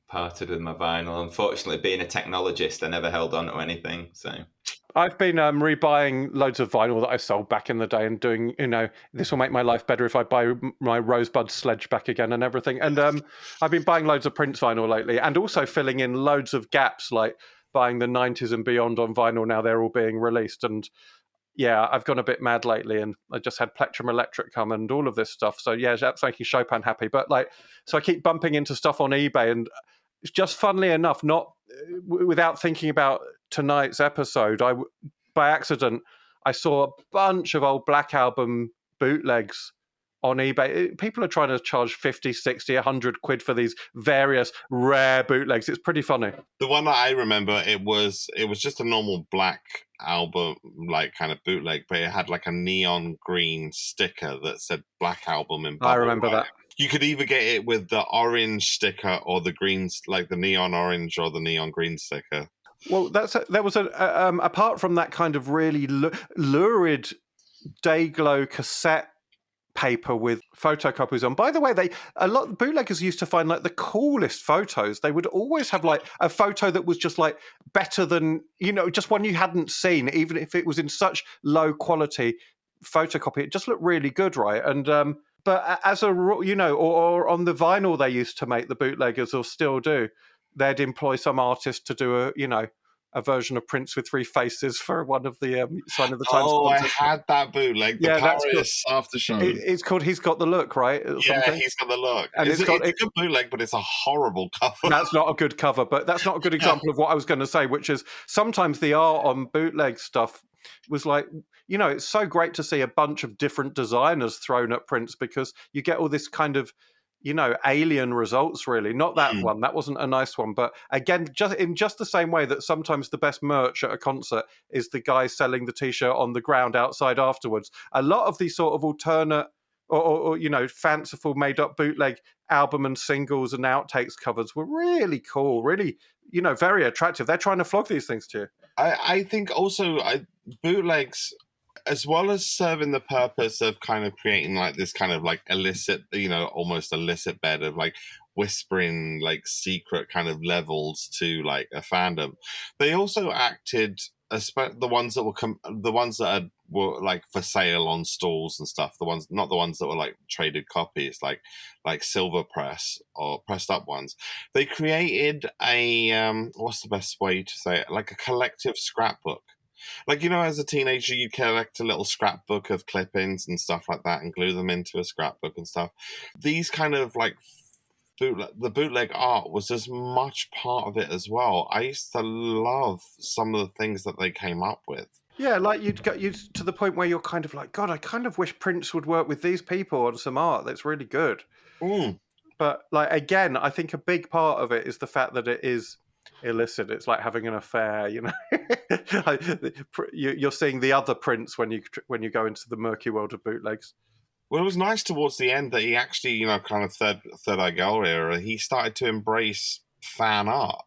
parted with my vinyl. Unfortunately, being a technologist, I never held on to anything. So I've been rebuying loads of vinyl that I sold back in the day and doing, this will make my life better if I buy my Rosebud Sledge back again and everything. And I've been buying loads of Prince vinyl lately and also filling in loads of gaps, like buying the 90s and beyond on vinyl. Now they're all being released. And yeah, I've gone a bit mad lately and I just had Plectrum Electric come and all of this stuff. So yeah, that's making Chopin happy. But so I keep bumping into stuff on eBay and it's just funnily enough, not without thinking about tonight's episode, by accident I saw a bunch of old Black Album bootlegs on eBay. People are trying to charge 50, 60, 100 quid for these various rare bootlegs. It's pretty funny. The one that I remember, it was just a normal Black Album, like kind of bootleg, but it had like a neon green sticker that said Black Album in bubble. I remember that. You could either get it with the orange sticker or the green, like the neon orange or the neon green sticker. Well, there was apart from that kind of really lurid Dayglow cassette paper with photocopies on. By the way, a lot of bootleggers used to find like the coolest photos. They would always have like a photo that was just like better than, just one you hadn't seen, even if it was in such low quality photocopy. It just looked really good, right? And but as or on the vinyl they used to make, the bootleggers, or still do, they'd employ some artist to do a version of Prince with 3 faces for one of the Sign of the Times. Oh, I had that bootleg. The Paris after show. It's called He's Got the Look, right? Yeah, He's Got the Look. And it's a good bootleg, but it's a horrible cover. That's not a good cover, but that's not a good example of what I was going to say, which is sometimes the art on bootleg stuff was like, it's so great to see a bunch of different designers thrown at Prince because you get all this kind of, alien results, really. Not that one. That wasn't a nice one. But again, just the same way that sometimes the best merch at a concert is the guy selling the T-shirt on the ground outside afterwards. A lot of these sort of alternate or fanciful made-up bootleg album and singles and outtakes covers were really cool, really, very attractive. They're trying to flog these things to you. I think also bootlegs, as well as serving the purpose of kind of creating like this kind of like illicit, almost illicit bed of like whispering, like secret kind of levels to like a fandom, they also acted, the ones that were like for sale on stalls and stuff, not the ones that were like traded copies, like Silver Press or pressed up ones. They created a what's the best way to say it? Like a collective scrapbook. Like, as a teenager, you collect a little scrapbook of clippings and stuff like that and glue them into a scrapbook and stuff. These kind of like the bootleg art was as much part of it as well. I used to love some of the things that they came up with. Yeah, like you to the point where you're kind of like, God, I kind of wish Prince would work with these people on some art that's really good. But like, again, I think a big part of it is the fact that it is illicit. It's like having an affair, You're seeing the other Prince when you go into the murky world of bootlegs. Well, it was nice towards the end that he actually, kind of third eye gallery era, he started to embrace fan art.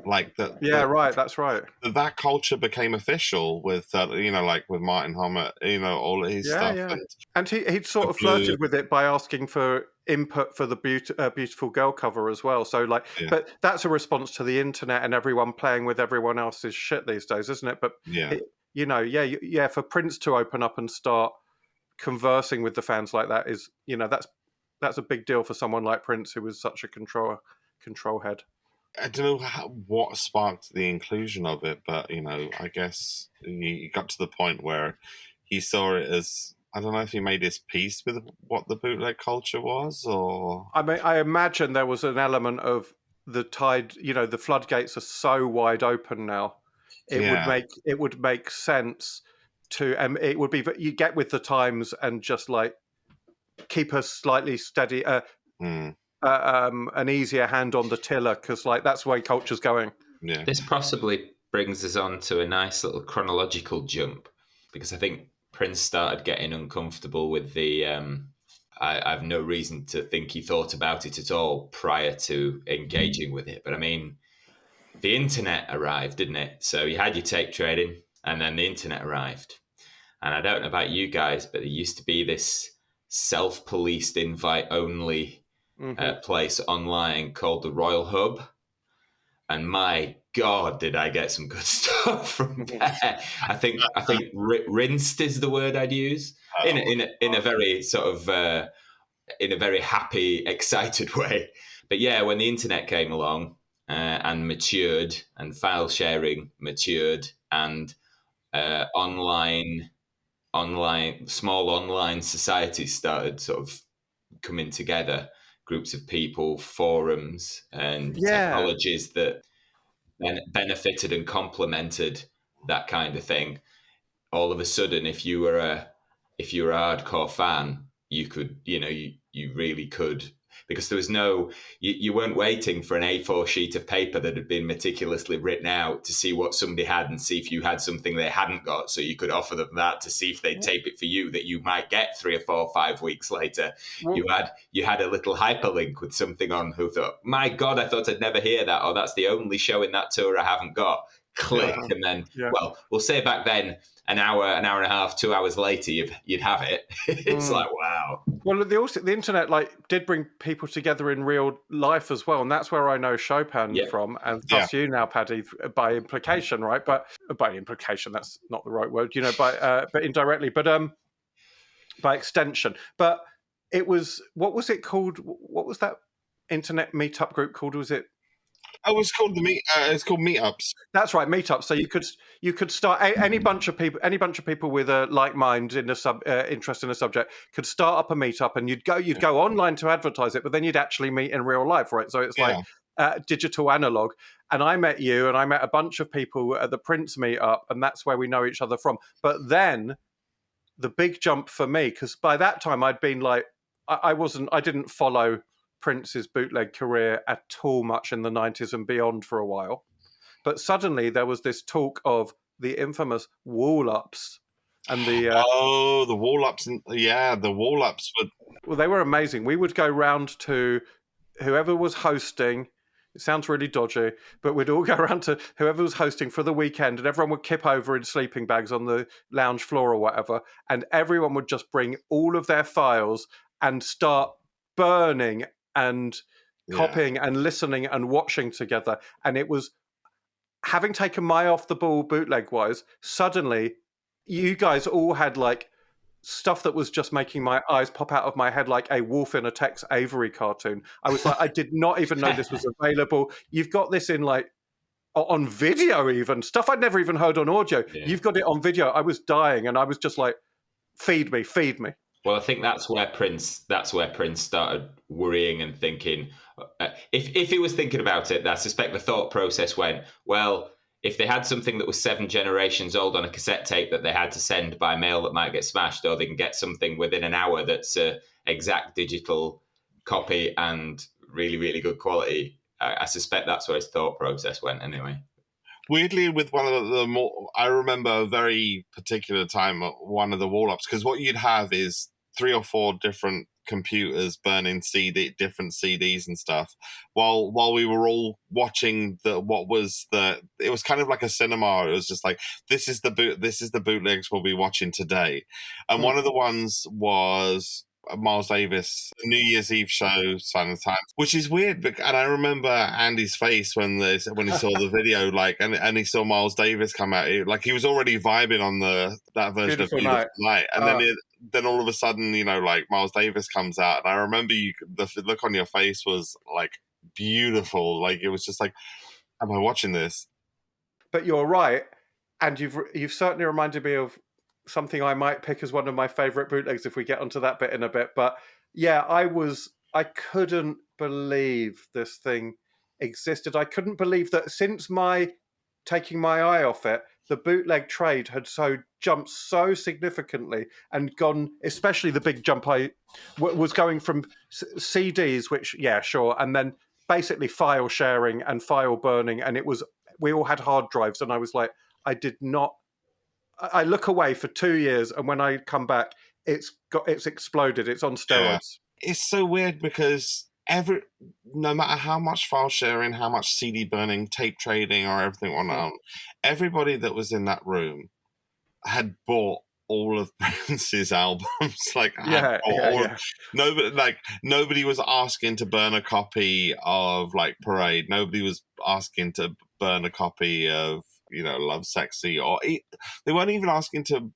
Like that. Yeah, right. That's right. That culture became official with, like with Martin Hommett, all of his stuff. Yeah. And he'd sort of flirted with it by asking for input for the Beautiful Girl cover as well. So but that's a response to the internet and everyone playing with everyone else's shit these days, isn't it? But for Prince to open up and start conversing with the fans like that is, that's a big deal for someone like Prince, who was such a control head. I don't know what sparked the inclusion of it, but I guess he got to the point where he saw it as, I don't know if he made his peace with what the bootleg culture was, or I mean, I imagine there was an element of the tide. The floodgates are so wide open now. It would make sense to, it would be, you get with the times and just like keep a slightly steady. An easier hand on the tiller, because like that's the way culture's going. This possibly brings us on to a nice little chronological jump, because I think Prince started getting uncomfortable with the. I have no reason to think he thought about it at all prior to engaging with it. But I mean, the internet arrived, didn't it? So you had your tape trading, and then the internet arrived. And I don't know about you guys, but there used to be this self-policed invite-only place online called the Royal Hub. And my God, did I get some good stuff from there? I think rinsed is the word I'd use in a very sort of in a very happy, excited way. But yeah, when the internet came along and matured, and file sharing matured, and small online societies started sort of coming together, groups of people, forums, and technologies that benefited and complemented that kind of thing. All of a sudden, if you were a hardcore fan, you could, you really could, because there was you weren't waiting for an A4 sheet of paper that had been meticulously written out to see what somebody had and see if you had something they hadn't got, so you could offer them that to see if they'd tape it for you that you might get 3 or 4 or 5 weeks later. You had a little hyperlink with something on, who thought, my God, I thought I'd never hear that, or that's the only show in that tour I haven't got. Click, and then, well, we'll say back then, an hour and a half, 2 hours later, you'd have it. It's like, wow. Well, the internet did bring people together in real life as well, and that's where I know Chopin from, and plus you now, Paddy, by implication, right? But by implication, that's not the right word, but indirectly, but by extension. But it was, what was it called? What was that internet meetup group called? Was it? Oh, it's called it's called Meetups. That's right, Meetups. So you could start any bunch of people with a like mind in a interest in a subject could start up a meetup, and you'd go online to advertise it, but then you'd actually meet in real life, right? So it's like digital analog. And I met you, and I met a bunch of people at the Prince meetup, and that's where we know each other from. But then the big jump for me, because by that time I'd been like, I didn't follow Prince's bootleg career at all much in the 90s and beyond for a while. But suddenly there was this talk of the infamous wall-ups and the... the wall-ups. The wall-ups. Well, they were amazing. We would go round to whoever was hosting. It sounds really dodgy, but we'd all go around to whoever was hosting for the weekend, and everyone would kip over in sleeping bags on the lounge floor or whatever, and everyone would just bring all of their files and start burning and copying and listening and watching together. And it was, having taken my off the ball bootleg wise, suddenly you guys all had stuff that was just making my eyes pop out of my head like a Wolf in a Tex Avery cartoon. I was like, I did not even know this was available. You've got this in on video, even stuff I'd never even heard on audio. You've got it on video. I was dying, and I was just like, feed me. Well, I think that's where Prince started worrying and thinking. If he was thinking about it, I suspect the thought process went, well, if they had something that was 7 generations old on a cassette tape that they had to send by mail that might get smashed, or they can get something within an hour that's an exact digital copy and really, really good quality, I suspect that's where his thought process went anyway. Weirdly, with one of the more, I remember a very particular time at one of the wall-ups, because what you'd have is 3 or 4 different computers burning different CDs and stuff, while we were all watching it was kind of like a cinema. It was just like, this is the bootlegs we'll be watching today, and one of the ones was Miles Davis, New Year's Eve show, Sign of the Times, which is weird. And I remember Andy's face when he saw the video, and he saw Miles Davis come out, he was already vibing on that version Beautiful of Beautiful Night. And then all of a sudden, Miles Davis comes out, and I remember the look on your face was beautiful. It was just like, am I watching this? But you're right, and you've certainly reminded me of something I might pick as one of my favourite bootlegs if we get onto that bit in a bit. But yeah, I couldn't believe this thing existed. I couldn't believe that since my taking my eye off it, the bootleg trade had jumped so significantly and gone, especially the big jump was going from CDs, which, yeah, sure, and then basically file sharing and file burning, and we all had hard drives, and I was like, I look away for 2 years, and when I come back, it's exploded. It's on steroids. It's so weird because no matter how much file sharing, how much CD burning, tape trading, or everything went on, everybody that was in that room had bought all of Prince's albums. Nobody was asking to burn a copy of like Parade. Nobody was asking to burn a copy of Love Sexy, or they weren't even asking to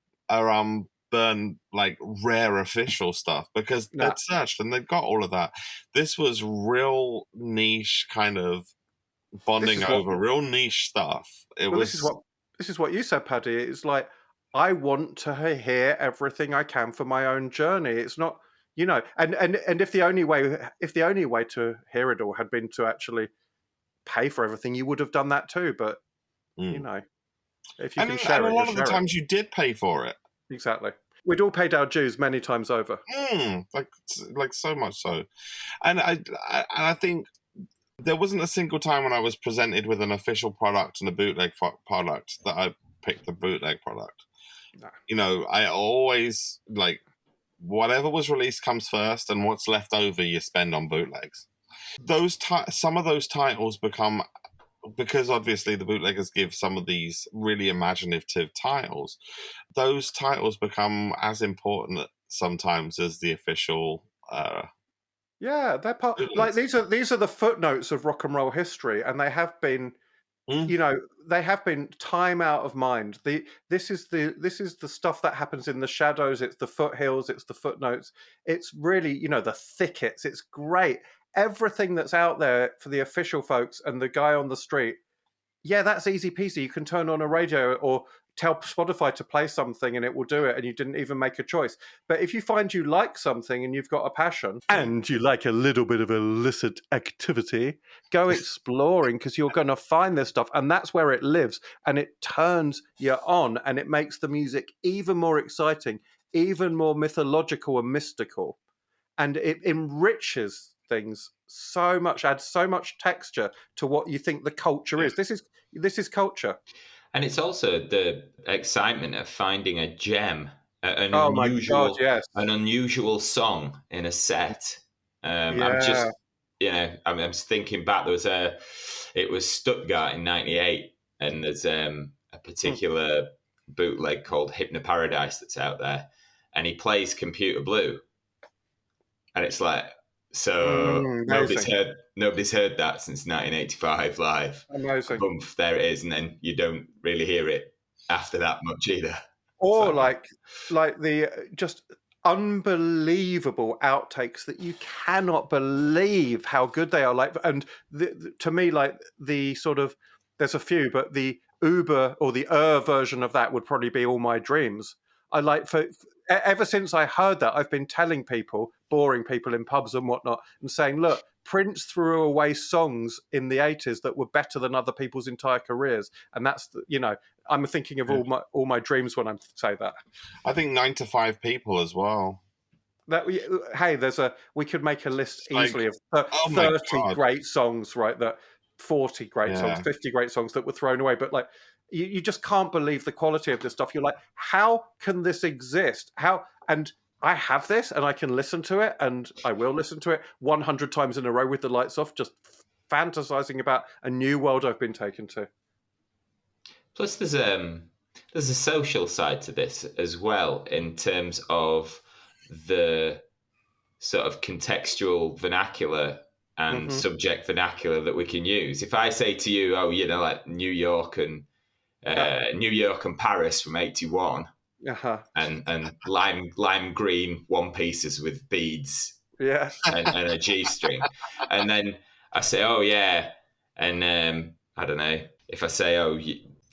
burn like rare official stuff because they'd searched and they'd got all of that. This was real niche kind of bonding over real niche stuff. This is what you said, Paddy. It's like, I want to hear everything I can for my own journey. It's not, and if the only way to hear it all had been to actually pay for everything, you would have done that too. But if you can share it, a lot of the times you did pay for it. Exactly. We'd all paid our dues many times over. Like so much so. And I think there wasn't a single time when I was presented with an official product and a bootleg product that I picked the bootleg product. No. I always, like, whatever was released comes first, and what's left over you spend on bootlegs. Some of those titles become, because obviously the bootleggers give some of these really imaginative titles, those titles become as important sometimes as the official. They're part. Like these are the footnotes of rock and roll history, and they have been. They have been time out of mind. This is the stuff that happens in the shadows. It's the foothills. It's the footnotes. It's really the thickets. It's great. Everything that's out there for the official folks and the guy on the street, that's easy peasy. You can turn on a radio or tell Spotify to play something and it will do it, and you didn't even make a choice. But if you find you like something and you've got a passion and you like a little bit of illicit activity, go exploring, because you're going to find this stuff, and that's where it lives, and it turns you on, and it makes the music even more exciting, even more mythological and mystical, and it enriches things so much, adds so much texture to what you think the culture is. This is culture. And it's also the excitement of finding a gem, an unusual song in a set. I'm just, I'm thinking back. It was Stuttgart in '98, and there's a particular bootleg called Hypnoparadise that's out there, and he plays Computer Blue, and it's like, so nobody's heard that since 1985 live. Amazing. Boom, there it is, and then you don't really hear it after that much either. Or like the just unbelievable outtakes that you cannot believe how good they are. Like, and to me, like the sort of, there's a few, but the Uber or the version of that would probably be All My Dreams. I like ever since I heard that, I've been telling people, boring people in pubs and whatnot, and saying, look, Prince threw away songs in the 80s that were better than other people's entire careers. And that's, I'm thinking of all my dreams when I say that. I think 9 to 5 People as well. We could make a list easily of 30 great songs, right? 40 great songs, 50 great songs that were thrown away. But like, you just can't believe the quality of this stuff. You're like, how can this exist? And I have this, and I can listen to it, and I will listen to it 100 times in a row with the lights off, just fantasizing about a new world I've been taken to. Plus, there's a social side to this as well, in terms of the sort of contextual vernacular and subject vernacular that we can use. If I say to you, like New York and Paris from '81, and lime green one pieces with beads, and a G-string, and then I say, and I don't know, if I say,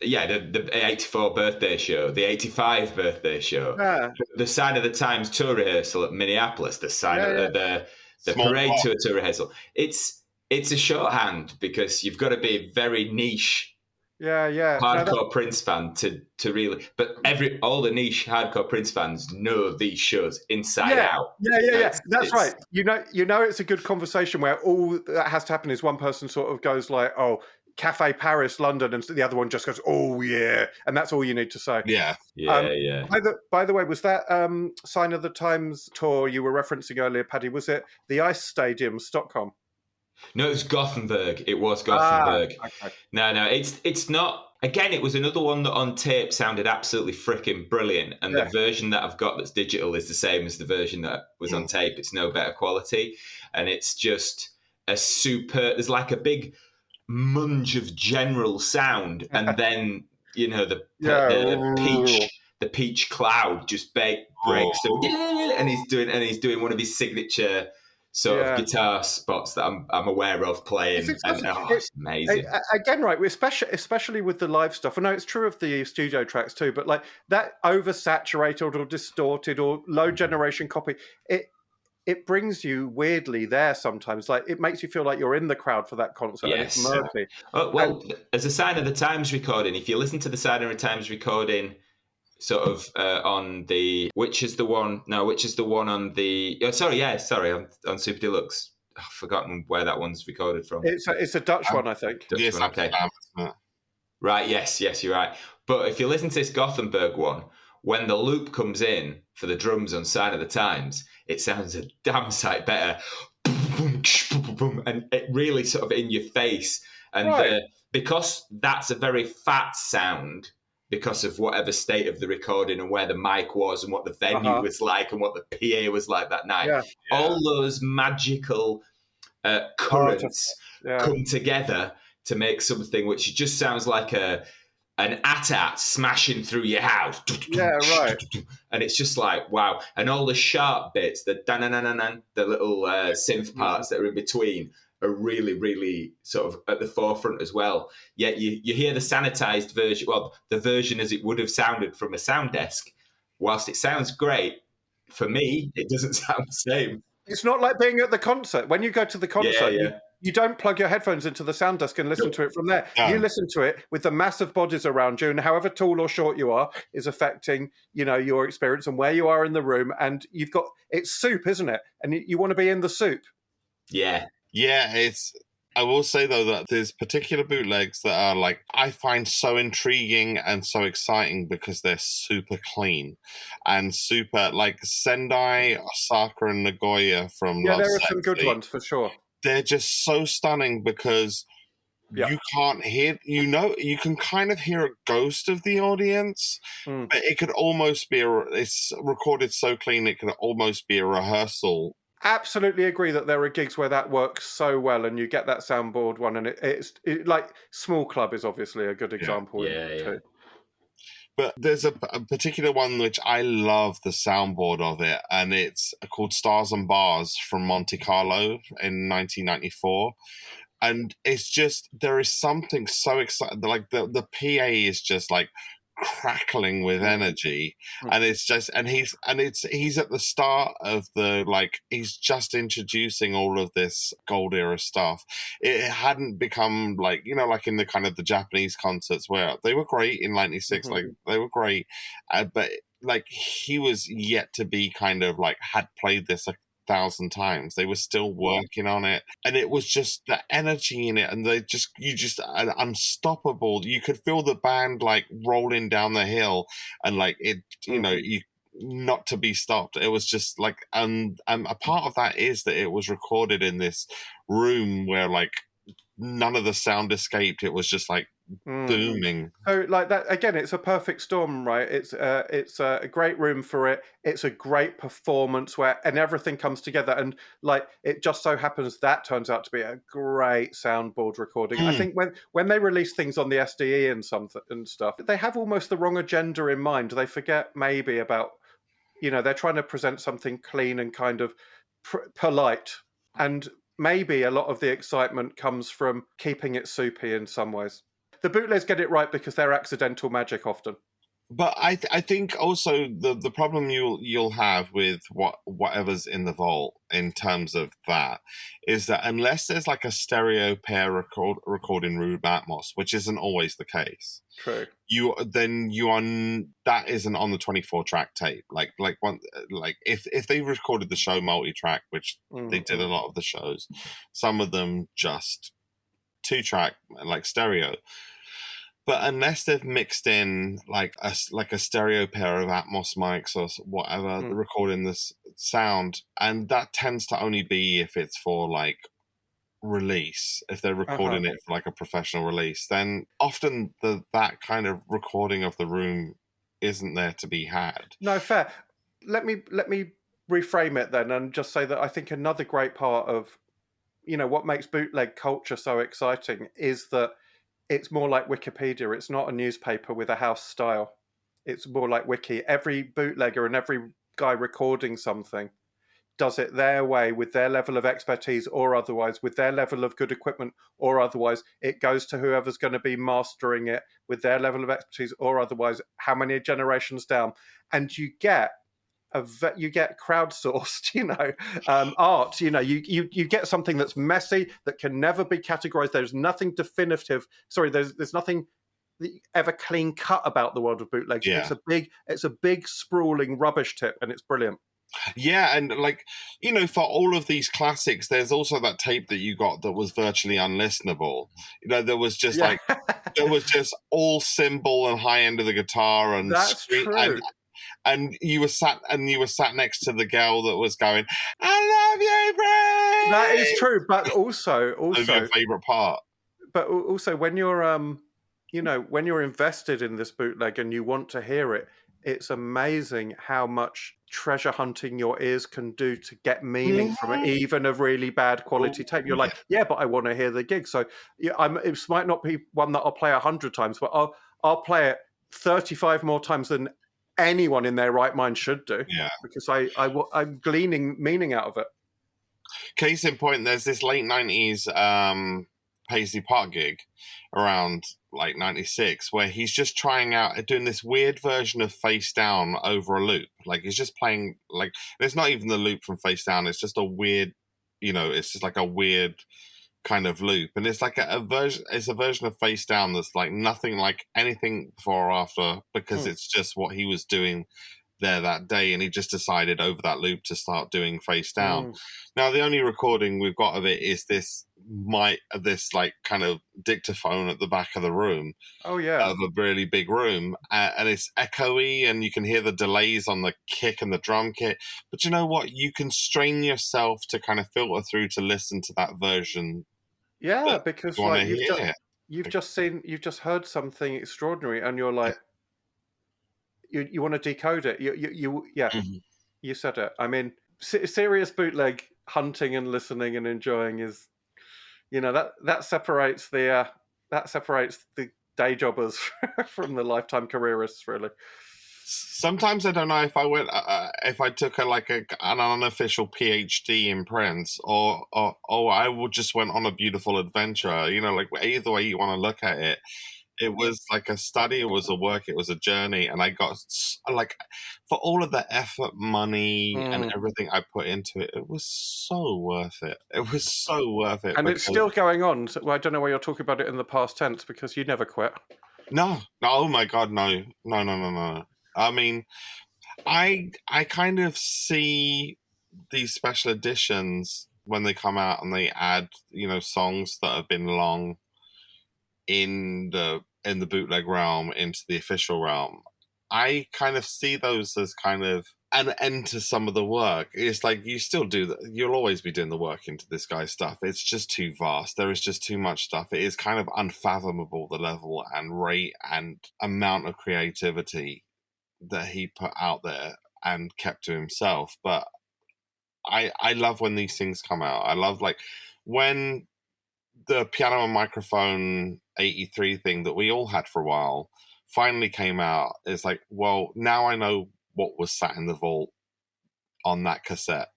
the 84 birthday show, the 85 birthday show, the sign of the Times tour rehearsal at Minneapolis, the sign of the Parade tour rehearsal. It's a shorthand, because you've got to be very niche. Hardcore Prince fan to really, but all the niche hardcore Prince fans know these shows inside out. That's right. It's a good conversation where all that has to happen is one person sort of goes like, "Oh, Cafe Paris, London, and the other one just goes, "Oh yeah," and that's all you need to say. Yeah. Yeah. By the way, was that Sign of the Times tour you were referencing earlier, Paddy? Was it the Ice Stadium, Stockholm? No, it was Gothenburg. It was Gothenburg. Okay. No, it's not. Again, it was another one that on tape sounded absolutely freaking brilliant. And the version that I've got that's digital is the same as the version that was on tape. It's no better quality. And it's just a there's like a big munge of general sound. And then, the peach cloud just breaks. So, and he's doing one of his signature sort of guitar spots that I'm aware of playing, it's amazing. Again, right, especially with the live stuff. I know it's true of the studio tracks too, but like that oversaturated or distorted or low generation copy, it brings you weirdly there sometimes. Like it makes you feel like you're in the crowd for that concert. Yes. And it's murky. Oh, well, as a Sign of the Times recording, if you listen to the Sign of the Times recording, sort of on the which is the one on the on Super Deluxe. I've forgotten where that one's recorded from. It's a Dutch one, I think. Dutch one, okay. Right, yes, you're right. But if you listen to this Gothenburg one, when the loop comes in for the drums on Sign of the Times, it sounds a damn sight better. And it really sort of in your face. And because that's a very fat sound, because of whatever state of the recording and where the mic was and what the venue was like and what the PA was like that night. Yeah. All those magical currents come together to make something which just sounds like an AT-AT smashing through your house. Yeah, right. And it's just like, wow. And all the sharp bits, the the little synth parts that are in between are really, really sort of at the forefront as well. Yet you hear the sanitized version, well, the version as it would have sounded from a sound desk. Whilst it sounds great, for me, it doesn't sound the same. It's not like being at the concert. When you go to the concert, you don't plug your headphones into the sound desk and listen to it from there. You listen to it with the massive bodies around you, and however tall or short you are is affecting, your experience and where you are in the room. And it's soup, isn't it? And you want to be in the soup. Yeah. Yeah, I will say, though, that there's particular bootlegs that are, like, I find so intriguing and so exciting because they're super clean and super, like, Sendai, Osaka, and Nagoya from Love there are Sexy. some good ones, for sure. They're just so stunning because you can't hear, you can kind of hear a ghost of the audience, but it could almost be it's recorded so clean, it could almost be a rehearsal. Absolutely agree that there are gigs where that works so well, and you get that soundboard one, and it's like Small Club is obviously a good example. Yeah. But there's a particular one which I love the soundboard of it, and it's called Stars and Bars from Monte Carlo in 1994. And it's just, there is something so exciting, like the PA is just like crackling with energy, and it's just, he's at the start of the, like, he's just introducing all of this gold era stuff. It hadn't become like, like in the kind of the Japanese concerts where they were great in 96, like they were great, but like he was yet to be kind of like had played this 1,000 times. They were still working on it, and it was just the energy in it, and you just unstoppable. You could feel the band like rolling down the hill, and like it, you not to be stopped. It was just like, and a part of that is that it was recorded in this room where like none of the sound escaped. It was just like booming. So like that again, it's a perfect storm, right? It's a great room for it. It's a great performance and everything comes together, and like it just so happens that turns out to be a great soundboard recording. I think when they release things on the SDE and stuff, they have almost the wrong agenda in mind. They forget maybe about, they're trying to present something clean and kind of polite, and maybe a lot of the excitement comes from keeping it soupy in some ways. The bootlegs get it right because they're accidental magic often. But I think also the problem you'll have with whatever's in the vault in terms of that is that unless there's like a stereo pair recording Rude Atmos, which isn't always the case. True. That isn't on the 24 track tape. Like if they recorded the show multi-track, which they did a lot of the shows, some of them just 2-track, like stereo. But unless they've mixed in like a stereo pair of Atmos mics or whatever, recording this sound, and that tends to only be if it's for like release, if they're recording it for like a professional release, then often that kind of recording of the room isn't there to be had. No, fair. Let me reframe it then and just say that I think another great part of, you know, what makes bootleg culture so exciting is that it's more like Wikipedia. It's not a newspaper with a house style. It's more like Wiki. Every bootlegger and every guy recording something does it their way, with their level of expertise or otherwise, with their level of good equipment or otherwise. It goes to whoever's going to be mastering it with their level of expertise or otherwise, how many generations down. And you get crowdsourced, you know, art. You know, you get something that's messy, that can never be categorized. There's nothing definitive. Sorry, there's nothing ever clean cut about the world of bootlegs. Yeah. It's a big sprawling rubbish tip, and it's brilliant. Yeah, and like, you know, for all of these classics, there's also that tape that you got that was virtually unlistenable. You know, there was just like there was just all cymbal and high end of the guitar and that's true. And you were sat next to the girl that was going, "I love you, Bray." That is true, but also your favorite part. But also when you're you know, when you're invested in this bootleg and you want to hear it, it's amazing how much treasure hunting your ears can do to get meaning from it, even a really bad quality tape. You're like, yeah, but I want to hear the gig. So yeah, it might not be one that I'll play 100 times, but I'll play it 35 more times than anyone in their right mind should do. Yeah, because I'm gleaning meaning out of it. Case in point, there's this late 90s Paisley Park gig around like 96 where he's just trying out doing this weird version of Face Down over a loop. Like he's just playing, like, it's not even the loop from Face Down, it's just a weird, you know, it's just like a weird kind of loop, and it's like a version of Face Down that's like nothing like anything before or after, because it's just what he was doing there that day, and he just decided over that loop to start doing Face Down. Now the only recording we've got of it is this like kind of dictaphone at the back of the room. Oh yeah, of a really big room, and it's echoey, and you can hear the delays on the kick and the drum kit. But you know what? You can strain yourself to kind of filter through to listen to that version. Yeah, because like you've just heard something extraordinary, and you're like, you want to decode it. You said it. I mean, serious bootleg hunting and listening and enjoying is, you know, that separates the day jobbers from the lifetime careerists, really. Sometimes I don't know if I went if I took an unofficial PhD in Prince, or I would just went on a beautiful adventure. You know, like either way you want to look at it. It was like a study, it was a work, it was a journey, and I got, like, for all of the effort, money, and everything I put into it, it was so worth it. It was so worth it. And it's still going on. So, well, I don't know why you're talking about it in the past tense, because you never quit. No, oh my God, no. I mean, I kind of see these special editions when they come out and they add, you know, songs that have been long in the bootleg realm into the official realm. I kind of see those as kind of an end to some of the work. It's like you still do that. You'll always be doing the work into this guy's stuff. It's just too vast. There is just too much stuff. It is kind of unfathomable, the level and rate and amount of creativity that he put out there and kept to himself. But I love when these things come out. I love, like, when the piano and microphone 83 thing that we all had for a while finally came out. It's like, well, now I know what was sat in the vault on that cassette.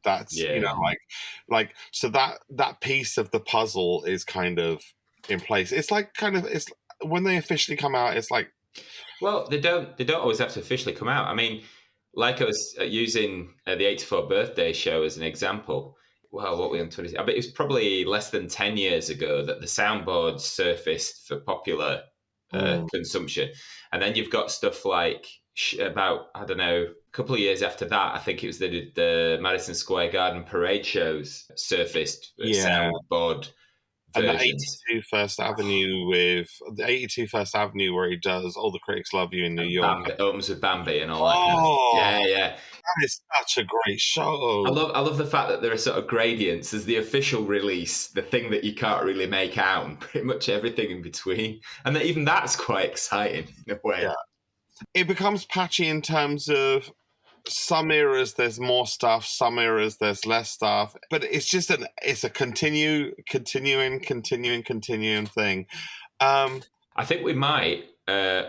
That's, you know, like so that piece of the puzzle is kind of in place. It's like it's when they officially come out, it's like, well, they don't always have to officially come out. I mean, like I was using the 84 birthday show as an example. Well, what were we on 20? I bet it was probably less than 10 years ago that the soundboard surfaced for popular consumption. And then you've got stuff like about, I don't know, a couple of years after that, I think it was the Madison Square Garden parade shows surfaced soundboard And the versions. 82 First Avenue where he does All the Critics Love You in New York. Bambi, opens with Bambi and all that kind of. Yeah. That is such a great show. I love the fact that there are sort of gradients. There's the official release, the thing that you can't really make out, and pretty much everything in between. And that even that's quite exciting in a way. Yeah. It becomes patchy in terms of some eras there's more stuff, some eras there's less stuff. But it's just a continuing thing. I think we might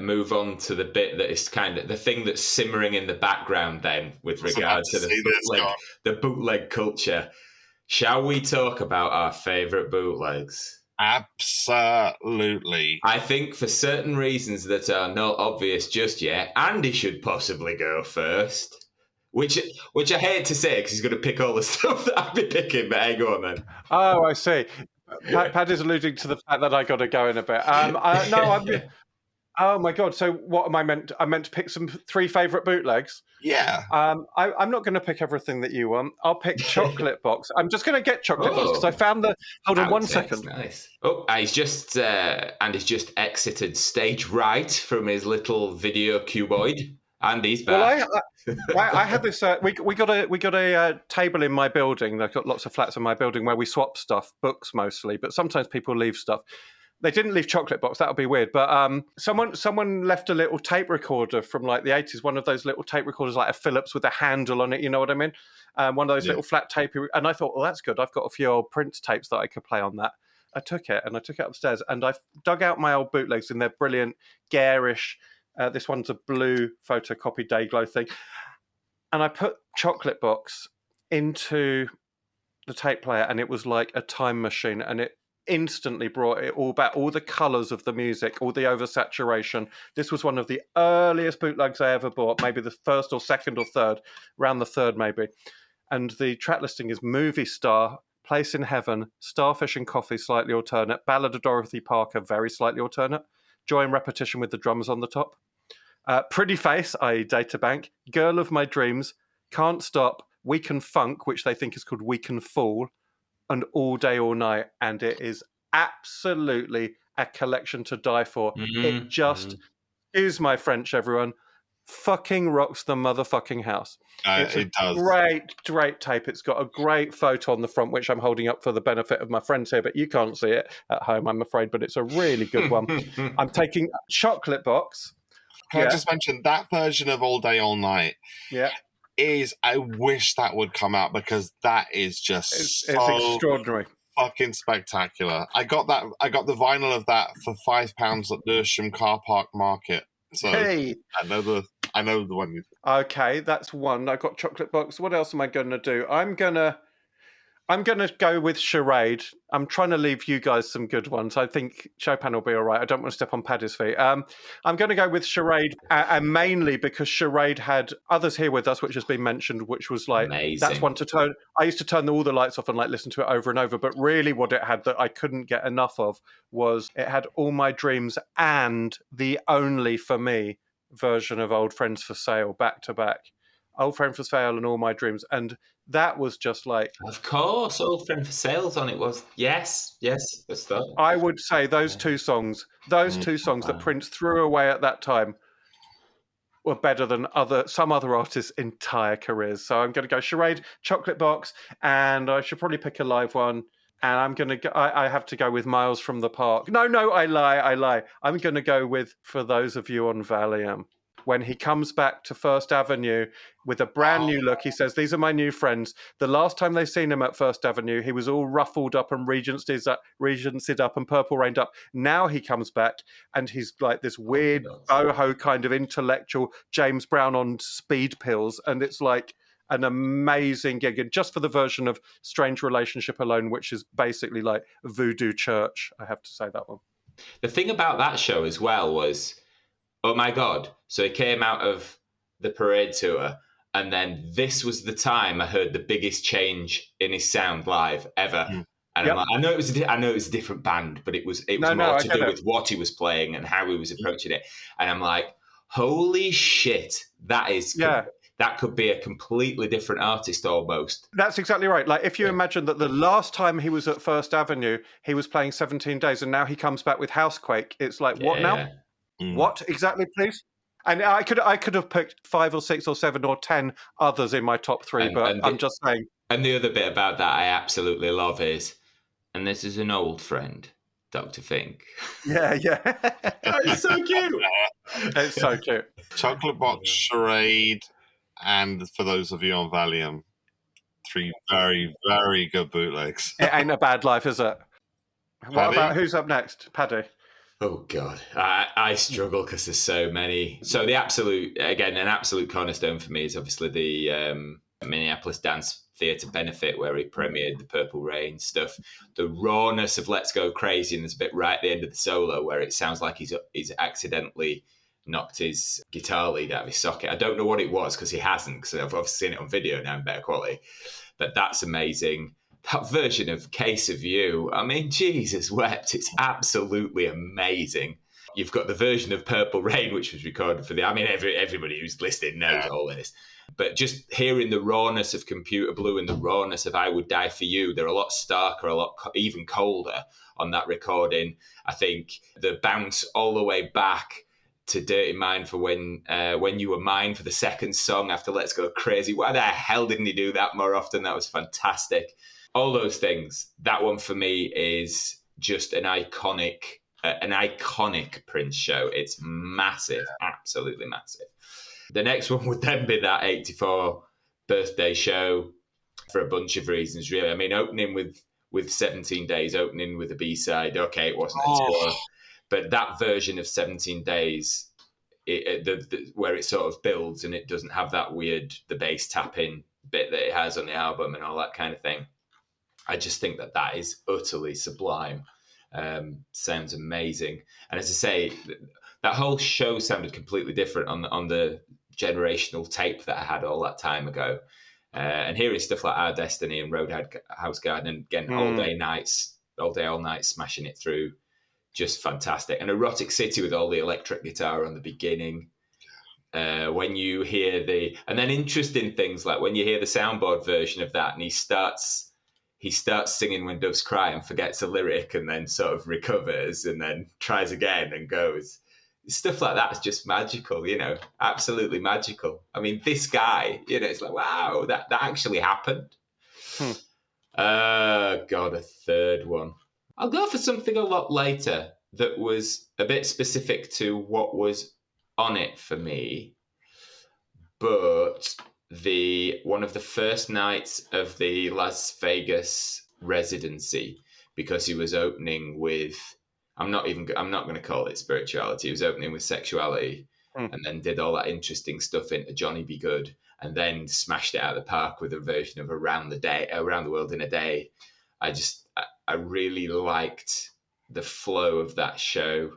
move on to the bit that is kind of the thing that's simmering in the background then with regard to the bootleg culture. Shall we talk about our favourite bootlegs? Absolutely. I think for certain reasons that are not obvious just yet, Andy should possibly go first. Which I hate to say because he's going to pick all the stuff that I've been picking, but hey, go on then. Oh, I see. Paddy's alluding to the fact that I got to go in a bit. Oh my God! So what am I meant? I meant to pick some 3 favourite bootlegs. Yeah. I'm not going to pick everything that you want. I'll pick Chocolate Box. I'm just going to get Chocolate Box because I found the. Hold on 1 second. Nice. Oh, he's just exited stage right from his little video cuboid, and he's back. Well, I had this. We got a table in my building. I've got lots of flats in my building where we swap stuff, books mostly, but sometimes people leave stuff. They didn't leave Chocolate Box. That would be weird. But someone left a little tape recorder from like the 80s, one of those little tape recorders like a Philips with a handle on it, you know what I mean? One of those little flat tape. And I thought, well, that's good. I've got a few old Prince tapes that I could play on that. I took it upstairs and I dug out my old bootlegs in their brilliant garish. This one's a blue photocopy Dayglow thing. And I put Chocolate Box into the tape player and it was like a time machine and it instantly brought it all back, all the colours of the music, all the oversaturation. This was one of the earliest bootlegs I ever bought, maybe the first or second or third, around the third maybe. And the track listing is Movie Star, Place in Heaven, Starfish and Coffee, slightly alternate, Ballad of Dorothy Parker, very slightly alternate, Joy and Repetition with the drums on the top, Pretty Face, i.e. Databank, Girl of My Dreams, Can't Stop, We Can Funk, which they think is called We Can Fall, and All Day, All Night. And it is absolutely a collection to die for. It just, excuse my French, everyone, fucking rocks the motherfucking house. It does. Great tape. It's got a great photo on the front, which I'm holding up for the benefit of my friends here, but you can't see it at home, I'm afraid, but it's a really good one. I'm taking Chocolate Box. Can I just mention that version of All Day, All Night? Yeah. I wish that would come out because that is just it's extraordinary. Fucking spectacular. I got the vinyl of that for £5 at Lewisham Car Park Market. So hey. I know the one. Okay, that's one. I got Chocolate Box. What else am I going to do? I'm gonna go with Charade. I'm trying to leave you guys some good ones. I think Chopin will be all right. I don't want to step on Paddy's feet. I'm going to go with Charade, and mainly because Charade had Others Here With Us, which has been mentioned, which was like, amazing. That's one to turn. I used to turn all the lights off and like listen to it over and over, but really what it had that I couldn't get enough of was it had All My Dreams and the only, for me, version of Old Friends for Sale back to back. Old Friend for Sale and All My Dreams. And that was just like... Of course, Old Friend for Sale's on it was. Yes, that's that. I would say those two songs that Prince threw away at that time were better than some other artists' entire careers. So I'm going to go Charade, Chocolate Box, and I should probably pick a live one. And I'm going to go, I have to go with Miles from the Park. No, I lie. I'm going to go with For Those of You on Valium. When he comes back to First Avenue with a brand new look, he says, "These are my new friends." The last time they've seen him at First Avenue, he was all ruffled up and regenced up and purple rained up. Now he comes back and he's like this weird boho kind of intellectual James Brown on speed pills. And it's like an amazing gig. And just for the version of Strange Relationship alone, which is basically like Voodoo Church, I have to say that one. The thing about that show as well was, oh my God. So he came out of the Parade tour, and then this was the time I heard the biggest change in his sound live ever. And I'm like, I know it was a different band, but it was more to do with what he was playing and how he was approaching it. And I'm like, holy shit, that is that could be a completely different artist almost. That's exactly right. Like, if you imagine that the last time he was at First Avenue, he was playing 17 Days, and now he comes back with Housequake. It's like, what now? What exactly, please? And I could have picked 5 or 6 or 7 or 10 others in my top 3, but I'm just saying. And the other bit about that I absolutely love is, and this is an old friend, Dr. Fink. Yeah. It's so cute. It's so cute. Chocolate Box, Charade, and for those of you on Valium, 3 very, very good bootlegs. It ain't a bad life, is it? What about who's up next? Paddy. Oh, God. I struggle because there's so many. So an absolute cornerstone for me is obviously the Minneapolis Dance Theatre benefit where he premiered the Purple Rain stuff. The rawness of Let's Go Crazy, and there's a bit right at the end of the solo where it sounds like he's accidentally knocked his guitar lead out of his socket. I don't know what it was because he hasn't, because I've obviously seen it on video now in better quality. But that's amazing. That version of Case of You, I mean, Jesus wept. It's absolutely amazing. You've got the version of Purple Rain, which was recorded for everybody who's listening knows all this. But just hearing the rawness of Computer Blue and the rawness of I Would Die For You, they're a lot starker, a lot even colder on that recording. I think the bounce all the way back to Dirty Mind for When You Were Mine for the second song after Let's Go Crazy. Why the hell didn't he do that more often? That was fantastic. All those things. That one for me is just an iconic Prince show. It's massive, absolutely massive. The next one would then be that 84 birthday show for a bunch of reasons, really. I mean, opening with 17 Days, opening with a B-side, okay, it wasn't a tour. But that version of 17 Days, where it sort of builds and it doesn't have that weird, the bass tapping bit that it has on the album and all that kind of thing. I just think that is utterly sublime. Sounds amazing. And as I say, that whole show sounded completely different on the generational tape that I had all that time ago. And hearing stuff like Our Destiny and Roadhouse Garden, and again, all day, all night, smashing it through. Just fantastic. And Erotic City with all the electric guitar on the beginning. When you hear and then interesting things like when you hear the soundboard version of that and he starts singing When Doves Cry and forgets a lyric and then sort of recovers and then tries again and goes. Stuff like that is just magical, absolutely magical. I mean, this guy, it's like, wow, that actually happened. God, a third one. I'll go for something a lot later that was a bit specific to what was on it for me. But one of the first nights of the Las Vegas residency, because he was opening with, I'm not going to call it spirituality. He was opening with Sexuality and then did all that interesting stuff into Johnny Be Good and then smashed it out of the park with a version of Around the World in a Day. I really liked the flow of that show.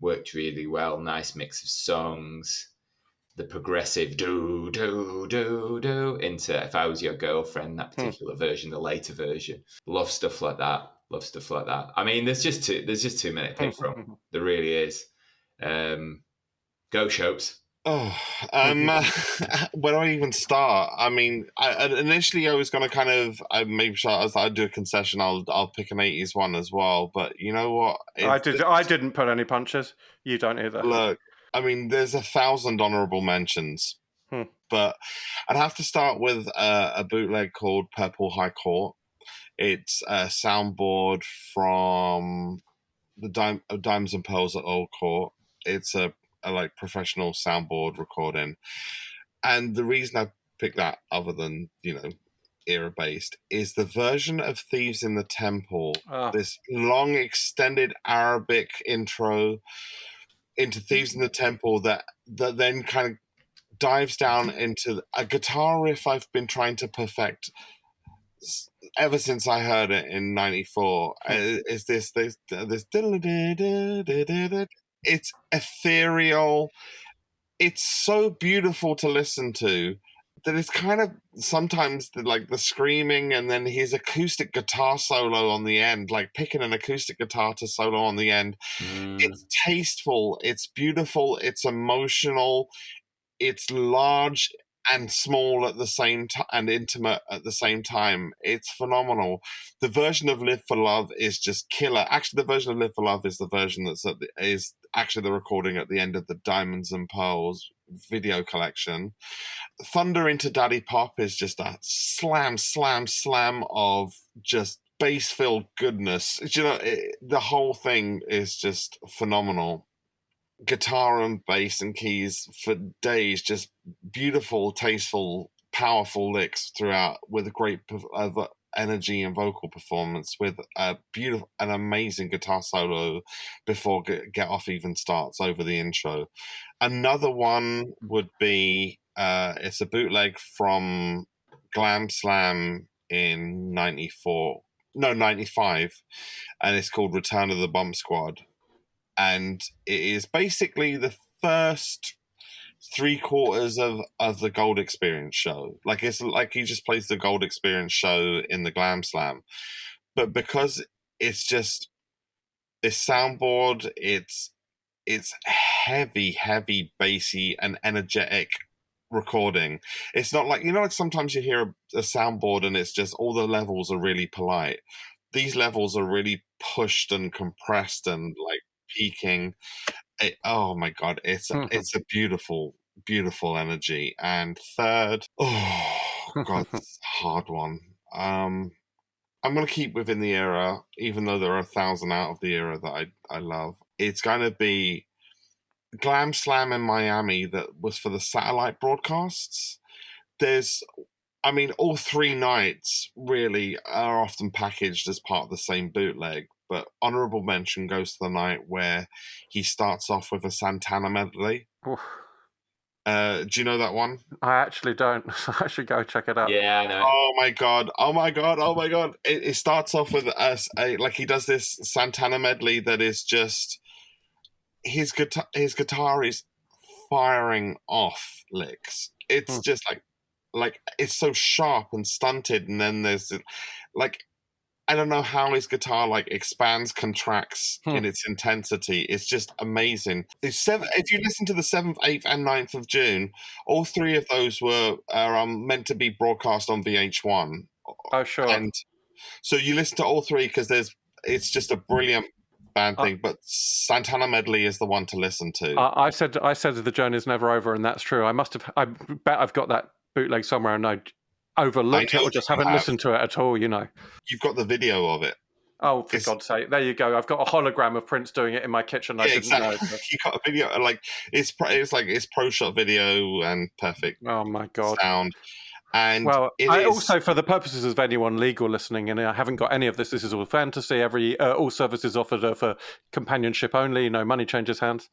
Worked really well. Nice mix of songs. The progressive do, do, do, do into If I Was Your Girlfriend, that particular version, the later version. Love stuff like that. I mean, there's just too many to pick from. There really is. Go Shopes. Where do I even start? I mean, initially I was going to kind of maybe I'd do a concession. I'll pick an 80s one as well. But you know what? I didn't put any punches. You don't either. Look, I mean, there's 1,000 honorable mentions, but I'd have to start with a bootleg called Purple High Court. It's a soundboard from the Diamonds and Pearls at Old Court. It's a like professional soundboard recording, and the reason I picked that, other than era based, is the version of Thieves in the Temple. This long extended Arabic intro into Thieves in the Temple that then kind of dives down into a guitar riff I've been trying to perfect ever since I heard it in '94. Is this it's ethereal. It's so beautiful to listen to that it's kind of sometimes the screaming and then his acoustic guitar solo on the end, like picking an acoustic guitar to solo on the end. It's tasteful, it's beautiful, it's emotional, it's large, and small at the same time, and intimate at the same time. It's phenomenal. The version of Live for Love is just killer. Actually, the version of Live for Love is the version is actually the recording at the end of the Diamonds and Pearls video collection. Thunder into Daddy Pop is just a slam of just bass-filled goodness. The whole thing is just phenomenal. Guitar and bass and keys for days, just beautiful, tasteful, powerful licks throughout, with a great energy and vocal performance, with an amazing guitar solo before Get Off even starts over the intro. Another one would be it's a bootleg from Glam Slam in 95, and it's called Return of the Bump Squad. And it is basically the first 3/4 of the Gold Experience show. Like, it's like he just plays the Gold Experience show in the Glam Slam. But because it's just this soundboard, it's heavy, bassy, and energetic recording. It's not like, like sometimes you hear a soundboard and it's just all the levels are really polite. These levels are really pushed and compressed and like peaking. Oh my god, it's a beautiful energy. And third, oh god, it's a hard one. I'm going to keep within the era, even though there are 1,000 out of the era that I love. It's going to be Glam Slam in Miami, that was for the satellite broadcasts. All 3 nights really are often packaged as part of the same bootleg, but honorable mention goes to the night where he starts off with a Santana medley. Do you know that one? I actually don't. I should go check it out. Yeah, I know. Oh my god! It starts off with like he does this Santana medley that is just his guitar is firing off licks. It's just like it's so sharp and stunted, and then there's like, I don't know how his guitar like expands, contracts in its intensity. It's just amazing. If you listen to the 7th, 8th, and 9th of June, all 3 of those are meant to be broadcast on VH1. Oh, sure. And so you listen to all 3 because it's just a brilliant band thing. But Santana medley is the one to listen to. I said the journey is never over, and that's true. I bet I've got that bootleg somewhere, and I overlooked it or just haven't listened to it at all. You've got the video of it. Oh, for God's sake! There you go. I've got a hologram of Prince doing it in my kitchen. Yeah, exactly. You got a video, like it's pro shot video and perfect. Oh my God! Sound. And also, for the purposes of anyone legal listening, and I haven't got any of this. This is all fantasy. All services offered are for companionship only. No money changes hands.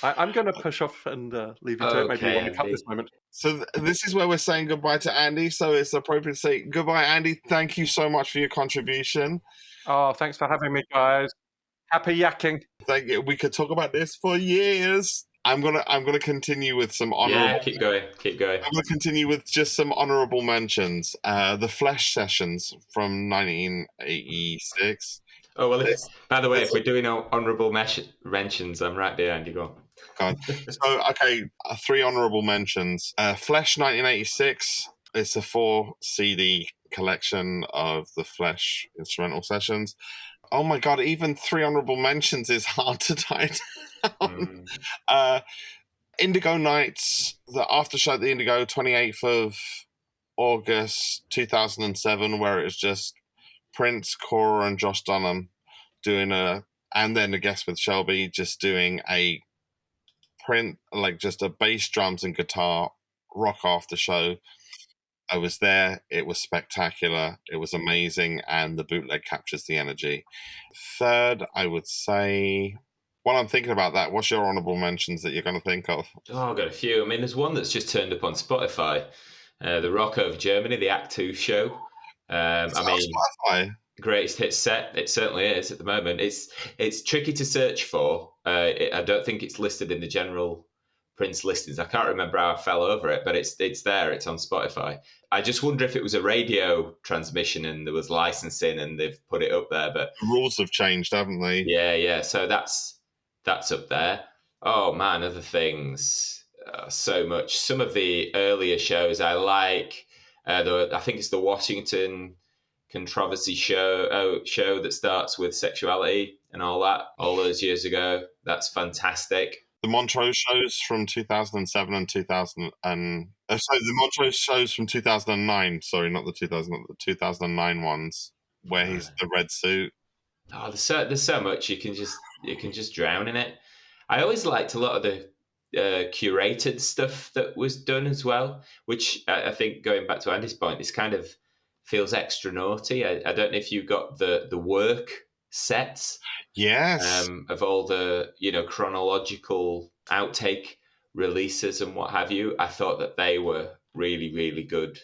I'm going to push off and leave you to it. Maybe you want to cut this moment. So this is where we're saying goodbye to Andy. So it's appropriate to say goodbye, Andy. Thank you so much for your contribution. Oh, thanks for having me, guys. Happy yakking. Thank you. We could talk about this for years. I'm gonna continue with some honorable. Yeah, keep going. I'm gonna continue with just some honorable mentions. The Flesh Sessions from 1986. Oh well. By the way, if we're doing honorable mentions, I'm right behind you. Go on. God. So, okay, 3 honorable mentions. Flesh 1986. It's a 4 CD collection of the Flesh instrumental sessions. Oh my God, even 3 honorable mentions is hard to tie down. Indigo Nights, the after show at the Indigo, 28th of August 2007, where it was just Prince, Cora, and Josh Dunham and then a guest with Shelby, just doing a just a bass, drums, and guitar rock after show. I was there. It was spectacular. It was amazing, and the bootleg captures the energy. Third, I would say, while I'm thinking about that, what's your honorable mentions that you're going to think of? Oh, I've got a few. I mean, there's one that's just turned up on Spotify, the Rock Over Germany, the Act 2 show. Spotify? Greatest hit set. It certainly is at the moment. It's tricky to search for. I don't think it's listed in the general Prince listings. I can't remember how I fell over it, but it's there. It's on Spotify. I just wonder if it was a radio transmission and there was licensing and they've put it up there. But the rules have changed, haven't they? Yeah. So that's up there. Oh man, other things. so much. Some of the earlier shows I like. I think it's the Washington controversy show that starts with sexuality and all that, all those years ago. That's fantastic. The Montrose shows from 2007 and 2000 and sorry, the Montrose shows from 2009. Sorry, not the 2009 ones where he's the red suit. Oh, there's so much you can just drown in it. I always liked a lot of the curated stuff that was done as well, which I think, going back to Andy's point, this kind of feels extra naughty. I don't know if you got the work sets. Yes. Of all the, chronological outtake releases and what have you. I thought that they were really, really good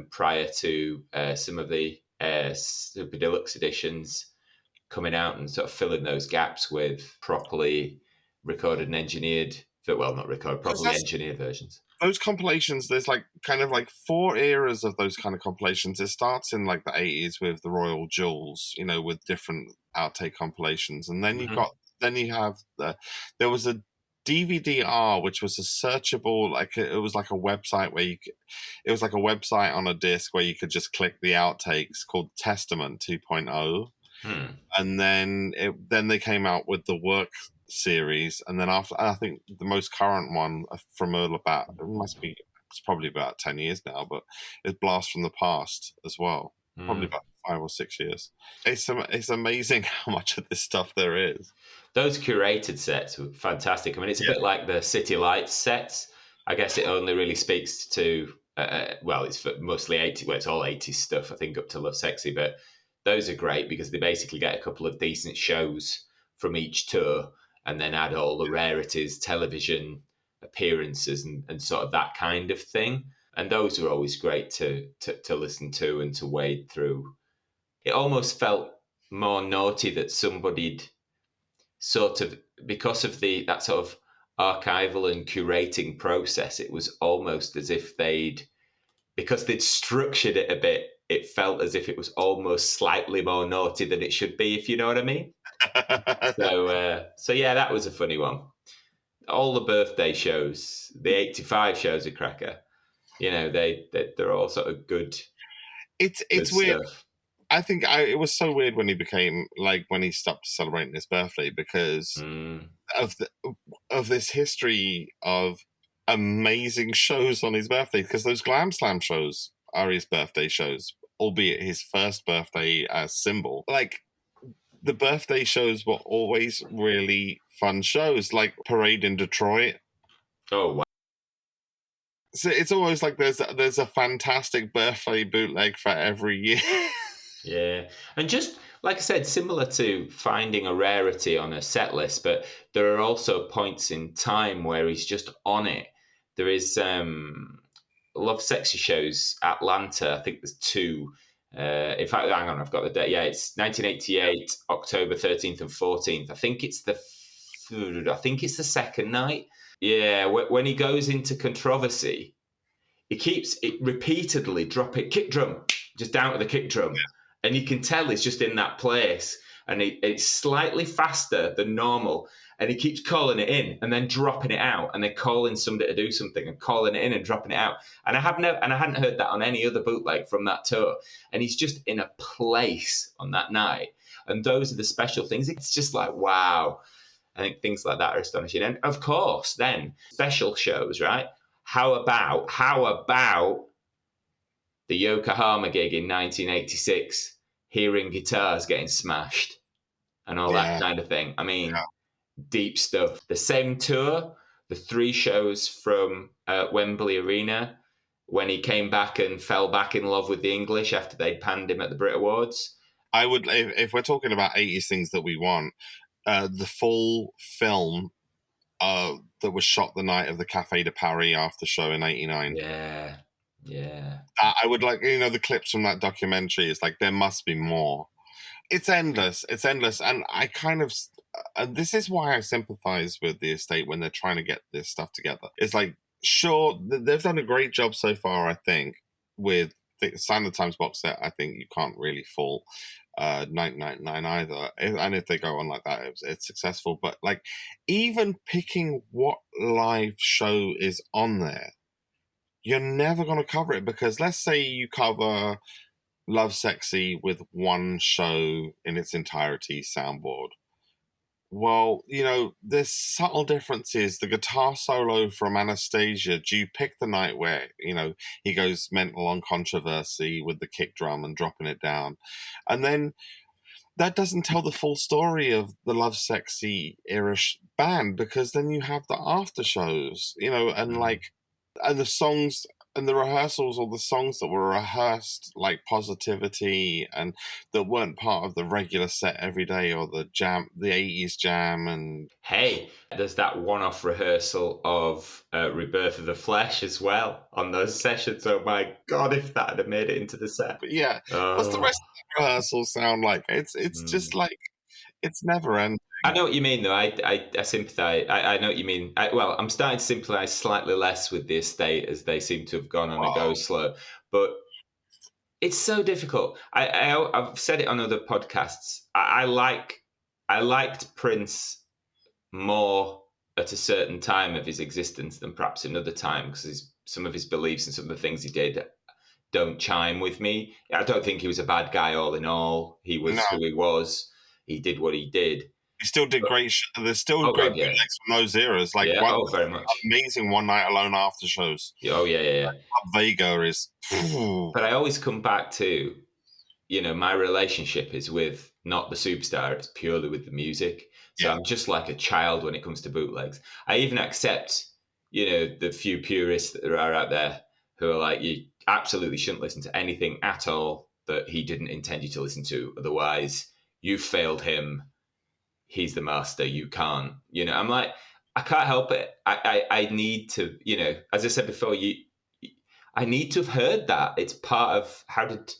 prior to some of the Super Deluxe editions coming out and sort of filling those gaps with properly recorded and engineered, not recorded, properly engineered versions. Those compilations, there's kind of 4 eras of those kind of compilations. It starts in the 80s with the Royal Jewels, with different outtake compilations, and then you have there was a DVD-R, which was a searchable, it was like a website where it was like a website on a disc where you could just click the outtakes, called Testament 2.0. And then they came out with the work series, and then after, I think the most current one from it's probably about 10 years now, but it's Blast from the Past as well. Probably about 5 or 6 years. It's amazing how much of this stuff there is. Those curated sets were fantastic. I mean, it's a bit like the City Lights sets. I guess it only really speaks to it's mostly 80s. Well, it's all 80s stuff, I think, up to Love Sexy, but those are great because they basically get a couple of decent shows from each tour and then add all the rarities, television appearances and sort of that kind of thing. And those were always great to listen to and to wade through. It almost felt more naughty that somebody'd sort of, because of that sort of archival and curating process, it was almost as if because they'd structured it a bit, it felt as if it was almost slightly more naughty than it should be, if you know what I mean. So yeah, that was a funny one. All the birthday shows, the 85 shows are cracker. They're all sort of good. It's good weird. Stuff. I think it was so weird when he became when he stopped celebrating his birthday because of this history of amazing shows on his birthday, because those Glam Slam shows are his birthday shows, albeit his first birthday as Symbol. The birthday shows were always really fun shows, like Parade in Detroit. Oh, wow. So it's always there's a fantastic birthday bootleg for every year. Yeah. And just, like I said, similar to finding a rarity on a set list, but there are also points in time where he's just on it. There is Love Sexy shows, Atlanta, I think there's 2. In fact, hang on, I've got the date. Yeah, it's 1988, October 13th and 14th. I think it's the second night. Yeah, when he goes into controversy, he keeps it repeatedly dropping kick drum, just down to the kick drum. And you can tell he's just in that place. And it's slightly faster than normal. And he keeps calling it in and then dropping it out and then calling somebody to do something and calling it in and dropping it out. And I hadn't heard that on any other bootleg from that tour. And he's just in a place on that night. And those are the special things. It's just like, wow. I think things like that are astonishing. And of course, then special shows, right? How about the Yokohama gig in 1986, hearing guitars getting smashed and all that kind of thing? I mean, deep stuff. The same tour, the 3 shows from Wembley Arena, when he came back and fell back in love with the English after they'd panned him at the Brit Awards. I would, if we're talking about 80s things that we want, the full film that was shot the night of the Café de Paris after show in 89. Yeah. I would the clips from that documentary is there must be more. It's endless. And I kind of, this is why I sympathize with the estate when they're trying to get this stuff together. It's sure, they've done a great job so far, I think, with the Sign of the Times box set. I think you can't really fault. 1999 either. And if they go on like that, it's successful. But like, even picking what live show is on there, you're never going to cover it, because let's say you cover Love Sexy with one show in its entirety soundboard. Well, there's subtle differences. The guitar solo from Anastasia, do you pick the night where, he goes mental on Controversy with the kick drum and dropping it down? And then that doesn't tell the full story of the Love Sexy era band, because then you have the after shows, and and the songs and the rehearsals, or the songs that were rehearsed, like Positivity, and that weren't part of the regular set every day, or the 80s jam. And hey, there's that one-off rehearsal of Rebirth of the Flesh as well on those sessions. Oh my God, if that had made it into the set. But yeah, what's the rest of the rehearsal sound like? It's just like, it's never ending. I know what you mean, though. I sympathise. I know what you mean. I'm starting to sympathise slightly less with the estate, as they seem to have gone on a go slow. But it's so difficult. I've said it on other podcasts. I liked Prince more at a certain time of his existence than perhaps another time, because some of his beliefs and some of the things he did don't chime with me. I don't think he was a bad guy all in all. He was who he was. He did what he did. He still did great. There's still great bootlegs from those eras. Like, very much amazing One Night Alone after shows. Oh yeah. Vega is. But I always come back to, my relationship is with not the superstar. It's purely with the music. So I'm just like a child when it comes to bootlegs. I even accept, the few purists that there are out there who are like, you absolutely shouldn't listen to anything at all that he didn't intend you to listen to. Otherwise, you failed him. He's the master. You can't. I'm like, I can't help it. I need to, as I said before, I need to have heard that. It's part of, how did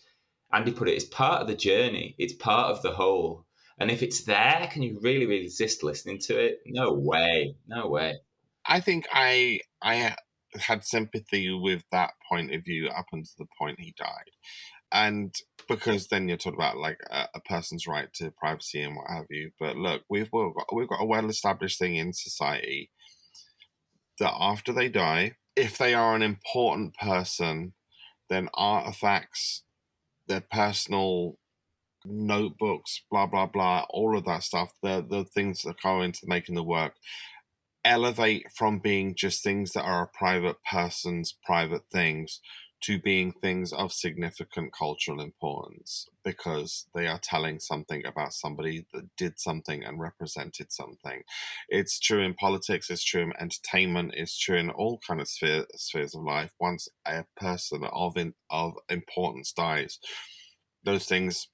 Andy put it? It's part of the journey. It's part of the whole. And if it's there, can you really resist listening to it? No way. I think I had sympathy with that point of view up until the point he died. And because then you're talking about like a person's right to privacy and what have you. But look, we've got a well-established thing in society that after they die, if they are an important person, then artifacts, their personal notebooks, blah, blah, blah, all of that stuff, the things that go into making the work, elevate from being just things that are a private person's private things to being things of significant cultural importance, because they are telling something about somebody that did something and represented something. It's true in politics, it's true in entertainment, it's true in all kind of spheres of life. Once a person of importance dies, those things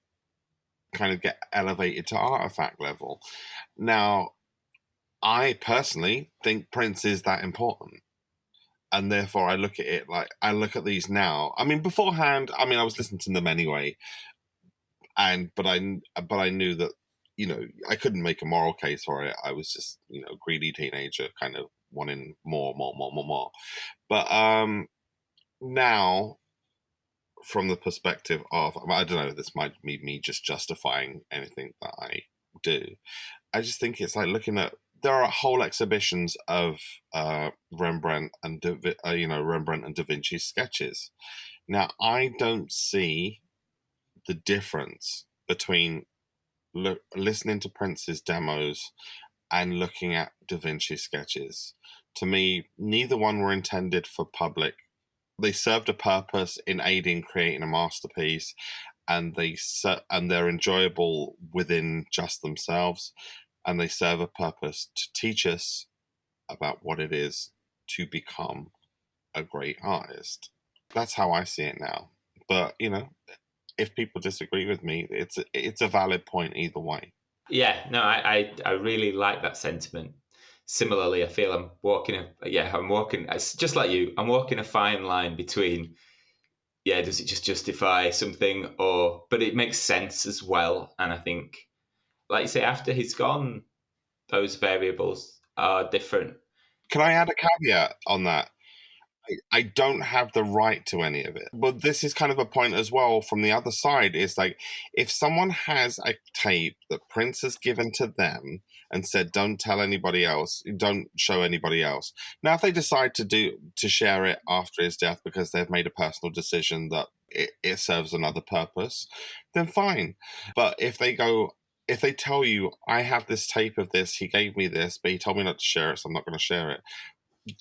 kind of get elevated to artifact level. Now, I personally think Prince is that important. And therefore, I look at it like, I look at these now. I mean, beforehand, I was listening to them anyway, but I knew that I couldn't make a moral case for it. I was just greedy teenager, kind of wanting more. But now, from the perspective of, I don't know, this might be me just justifying anything that I do. I just think it's like looking at, there are whole exhibitions of Rembrandt and Rembrandt and Da Vinci's sketches. Now, I don't see the difference between listening to Prince's demos and looking at Da Vinci's sketches. To me, neither one were intended for public. They served a purpose in aiding creating a masterpiece, and they're enjoyable within just themselves. And they serve a purpose to teach us about what it is to become a great artist. That's how I see it now. But, if people disagree with me, it's a valid point either way. Yeah, no, I really like that sentiment. Similarly, I feel I'm walking, just like you, I'm walking a fine line between, does it just justify something, but it makes sense as well. And I think, like you say, after he's gone, those variables are different. Can I add a caveat on that? I don't have the right to any of it. But this is kind of a point as well from the other side, is like, if someone has a tape that Prince has given to them and said, don't tell anybody else, don't show anybody else. Now, if they decide to share it after his death because they've made a personal decision that it serves another purpose, then fine. But if they tell you, I have this tape of this, he gave me this, but he told me not to share it, so I'm not going to share it.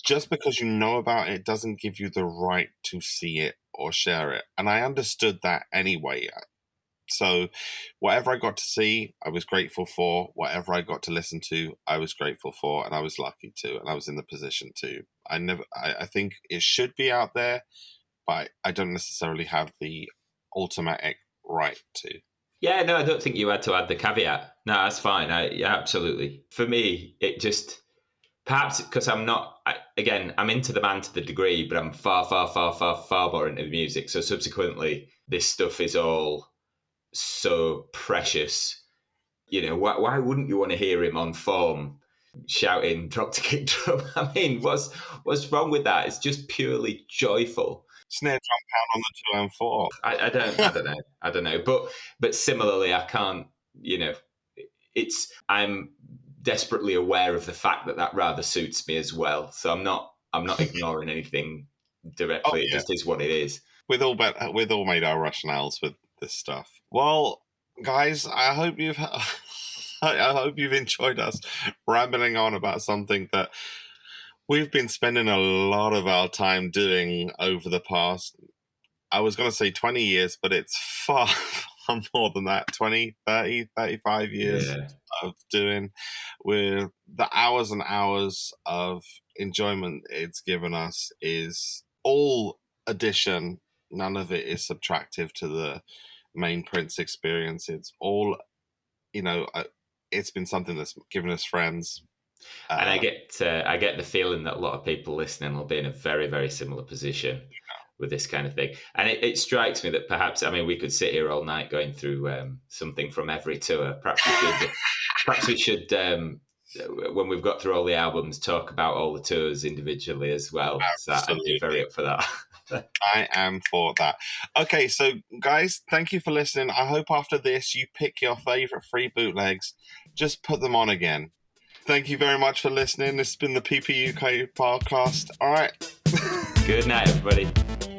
Just because you know about it doesn't give you the right to see it or share it. And I understood that anyway. So whatever I got to see, I was grateful for. Whatever I got to listen to, I was grateful for. And I was lucky to. And I was in the position to. I think it should be out there, but I don't necessarily have the ultimate right to. Yeah, no, I don't think you had to add the caveat. No, that's fine. Yeah, absolutely. For me, it just... Perhaps because I'm not, I'm into the band to the degree, but I'm far, far, far, far, far more into the music. So subsequently, this stuff is all so precious. You know, why wouldn't you want to hear him on form shouting drop to kick drum? I mean, what's wrong with that? It's just purely joyful. Snare drum pound on the 2 and 4. I don't know. But similarly, I can't, you know, I'm desperately aware of the fact that rather suits me as well. So I'm not ignoring anything directly. It just is what it is. We've all made our rationales with this stuff. Well, guys, I hope you've enjoyed us rambling on about something that we've been spending a lot of our time doing over the past, I was going to say 20 years, but it's far more than that, 20, 30, 35 years of doing, with the hours and hours of enjoyment it's given us is all addition. None of it is subtractive to the main Prince experience. It's all, you know, it's been something that's given us friends. And I get the feeling that a lot of people listening will be in a very, very similar position with this kind of thing. And it strikes me that perhaps, I mean, we could sit here all night going through something from every tour. Perhaps we should when we've got through all the albums, talk about all the tours individually as well. So I'd be very up for that. I am for that. Okay, so guys, thank you for listening. I hope after this you pick your favorite 3 bootlegs. Just put them on again. Thank you very much for listening. This has been the PPUK Podcast. All right. Good night, everybody.